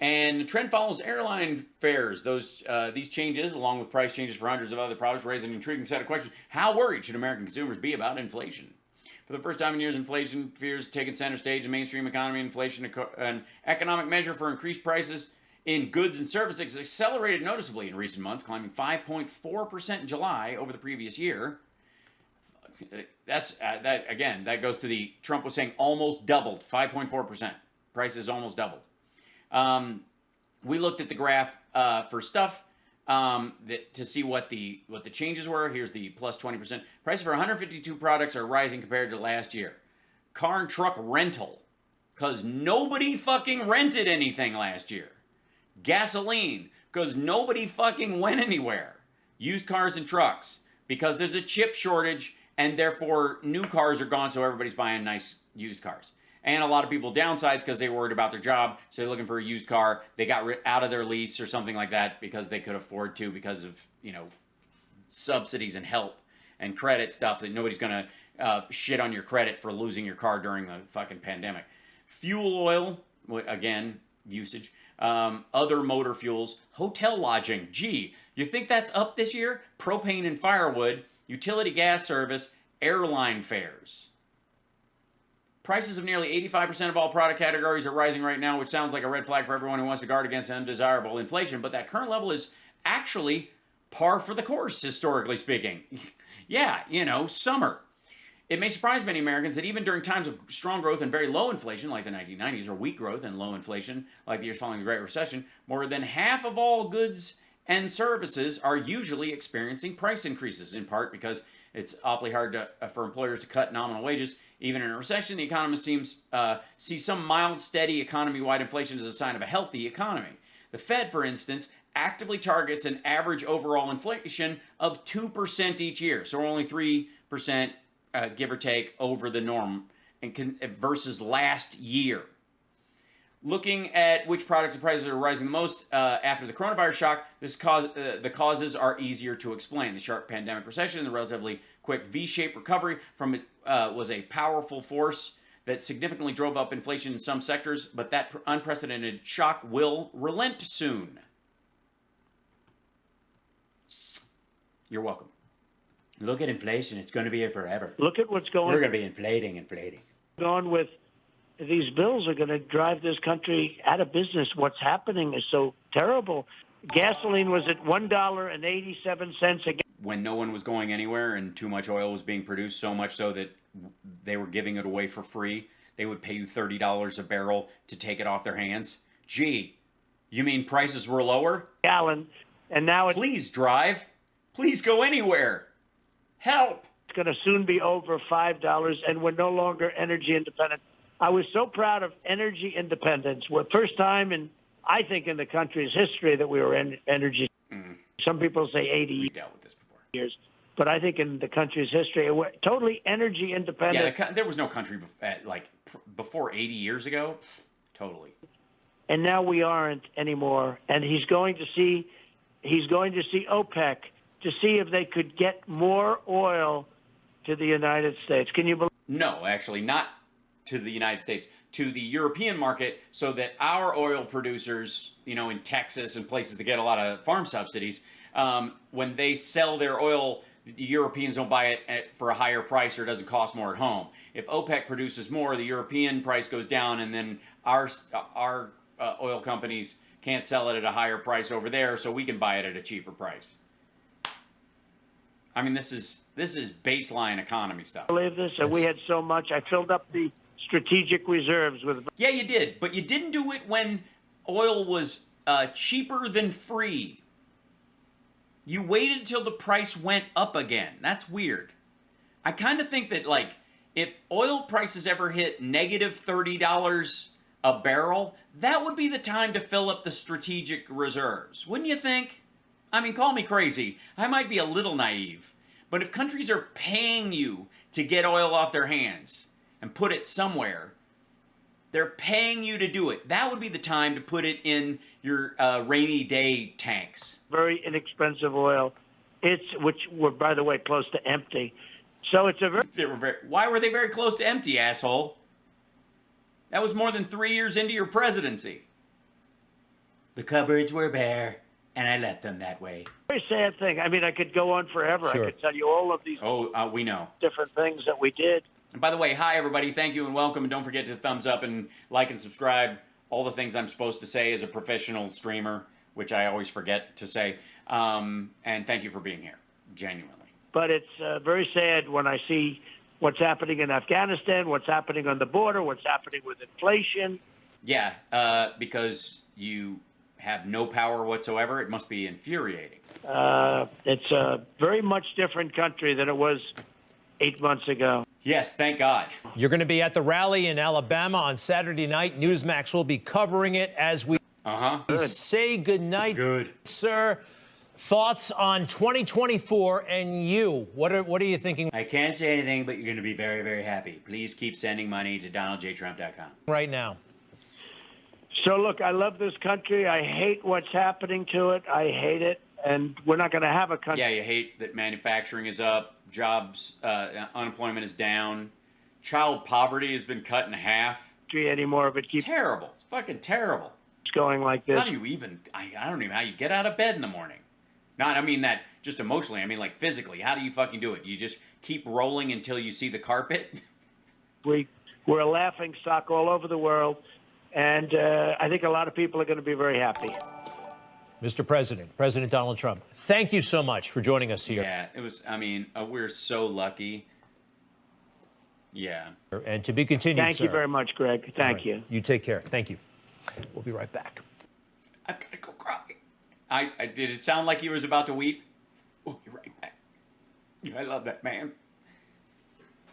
And the trend follows airline fares. These changes, along with price changes for hundreds of other products, raise an intriguing set of questions. How worried should American consumers be about inflation? For the first time in years, inflation fears taking center stage in mainstream economy. Inflation, an economic measure for increased prices in goods and services, accelerated noticeably in recent months, climbing 5.4% in July over the previous year. That goes to the Trump was saying almost doubled, 5.4%. Prices almost doubled. We looked at the graph for stuff to see what the changes were. Here's the plus 20%. Prices for 152 products are rising compared to last year. Car and truck rental, because nobody fucking rented anything last year. Gasoline, because nobody fucking went anywhere. Used cars and trucks, because there's a chip shortage and therefore new cars are gone, so everybody's buying nice used cars. And a lot of people downsize because they were worried about their job, so they're looking for a used car. They got out of their lease or something like that because they could afford to because of, subsidies and help and credit stuff that nobody's going to shit on your credit for losing your car during the fucking pandemic. Fuel oil, again, usage. Other motor fuels. Hotel lodging. Gee, you think that's up this year? Propane and firewood. Utility gas service. Airline fares. Prices of nearly 85% of all product categories are rising right now, which sounds like a red flag for everyone who wants to guard against undesirable inflation, but that current level is actually par for the course, historically speaking. Yeah, summer. It may surprise many Americans that even during times of strong growth and very low inflation, like the 1990s, or weak growth and low inflation, like the years following the Great Recession, more than half of all goods and services are usually experiencing price increases, in part because it's awfully hard for employers to cut nominal wages. Even in a recession, the economist sees some mild, steady economy-wide inflation as a sign of a healthy economy. The Fed, for instance, actively targets an average overall inflation of 2% each year, so only 3%, give or take, over the norm versus last year. Looking at which products and prices are rising the most after the coronavirus shock, the causes are easier to explain. The sharp pandemic recession and the relatively quick V-shaped recovery from it was a powerful force that significantly drove up inflation in some sectors, but that unprecedented shock will relent soon. You're welcome. Look at inflation. It's going to be here forever. Look at what's We're going going to be inflating. on with these bills are going to drive this country out of business. What's happening is so terrible. Gasoline was at $1.87 a gallon. When no one was going anywhere and too much oil was being produced, so much so that they were giving it away for free, they would pay you $30 a barrel to take it off their hands. Gee, you mean prices were lower? And now it's Please drive. Please go anywhere. Help. going to soon be over $5, and we're no longer energy independent. I was so proud of energy independence. We're first time I think in the country's history that we were energy. Some people say 80 We dealt with this before. years, but I think in the country's history, we're totally energy independent. Yeah, there was no country before 80 years ago. Totally. And now we aren't anymore. And he's going to see OPEC to see if they could get more oil to the United States. Can you believe? No, actually, not to the United States, to the European market, so that our oil producers, in Texas and places that get a lot of farm subsidies, when they sell their oil, the Europeans don't buy it for a higher price or it doesn't cost more at home. If OPEC produces more, the European price goes down, and then our oil companies can't sell it at a higher price over there, so we can buy it at a cheaper price. I mean, this is baseline economy stuff. Believe this? And we had so much. I filled up the strategic reserves with. Yeah, you did, but you didn't do it when oil was cheaper than free. You waited until the price went up again. That's weird. I kind of think that, if oil prices ever hit negative $30 a barrel, that would be the time to fill up the strategic reserves. Wouldn't you think? I mean, call me crazy. I might be a little naive. But if countries are paying you to get oil off their hands and put it somewhere, they're paying you to do it. That would be the time to put it in your rainy day tanks. Very inexpensive oil, which were, by the way, close to empty. So it's a very. Why were they very close to empty, asshole? That was more than 3 years into your presidency. The cupboards were bare, and I left them that way. Very sad thing. I mean, I could go on forever. Sure. I could tell you all of these We know. different things that we did. And by the way, hi, everybody. Thank you and welcome. And don't forget to thumbs up and like and subscribe. All the things I'm supposed to say as a professional streamer, which I always forget to say. And thank you for being here, genuinely. But it's very sad when I see what's happening in Afghanistan, what's happening on the border, what's happening with inflation. Yeah, because you have no power whatsoever. It must be infuriating. It's a very much different country than it was 8 months ago. Yes, thank God. You're going to be at the rally in Alabama on Saturday night. Newsmax will be covering it as we say goodnight. Good. Sir, thoughts on 2024 and you? What are you thinking I can't say anything, but you're going to be very, very happy. Please keep sending money to DonaldJTrump.com. right now? So, look, I love this country. I hate what's happening to it. I hate it. And we're not going to have a country. Yeah, you hate that manufacturing is up, jobs, unemployment is down, child poverty has been cut in half. Anymore, but It's terrible. It's fucking terrible. going like this. How do you even, I don't even know how you get out of bed in the morning. Not, I mean that just emotionally, I mean like physically. How do you fucking do it? You just keep rolling until you see the carpet? We're a laughing stock all over the world. And I think a lot of people are going to be very happy. Mr. President, President Donald Trump, thank you so much for joining us here. Yeah, it was, I mean, we're so lucky. Yeah. And to be continued, Thank you sir. very much, Greg. Thank All right. you. You take care. Thank you. We'll be right back. I've got to go cry. I did it sound like he was about to weep? Oh, you're right back. I love that man.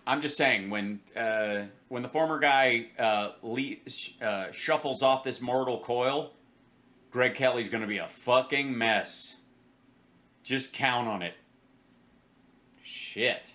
I'm just saying, when the former guy shuffles off this mortal coil, Greg Kelly's going to be a fucking mess. Just count on it. Shit.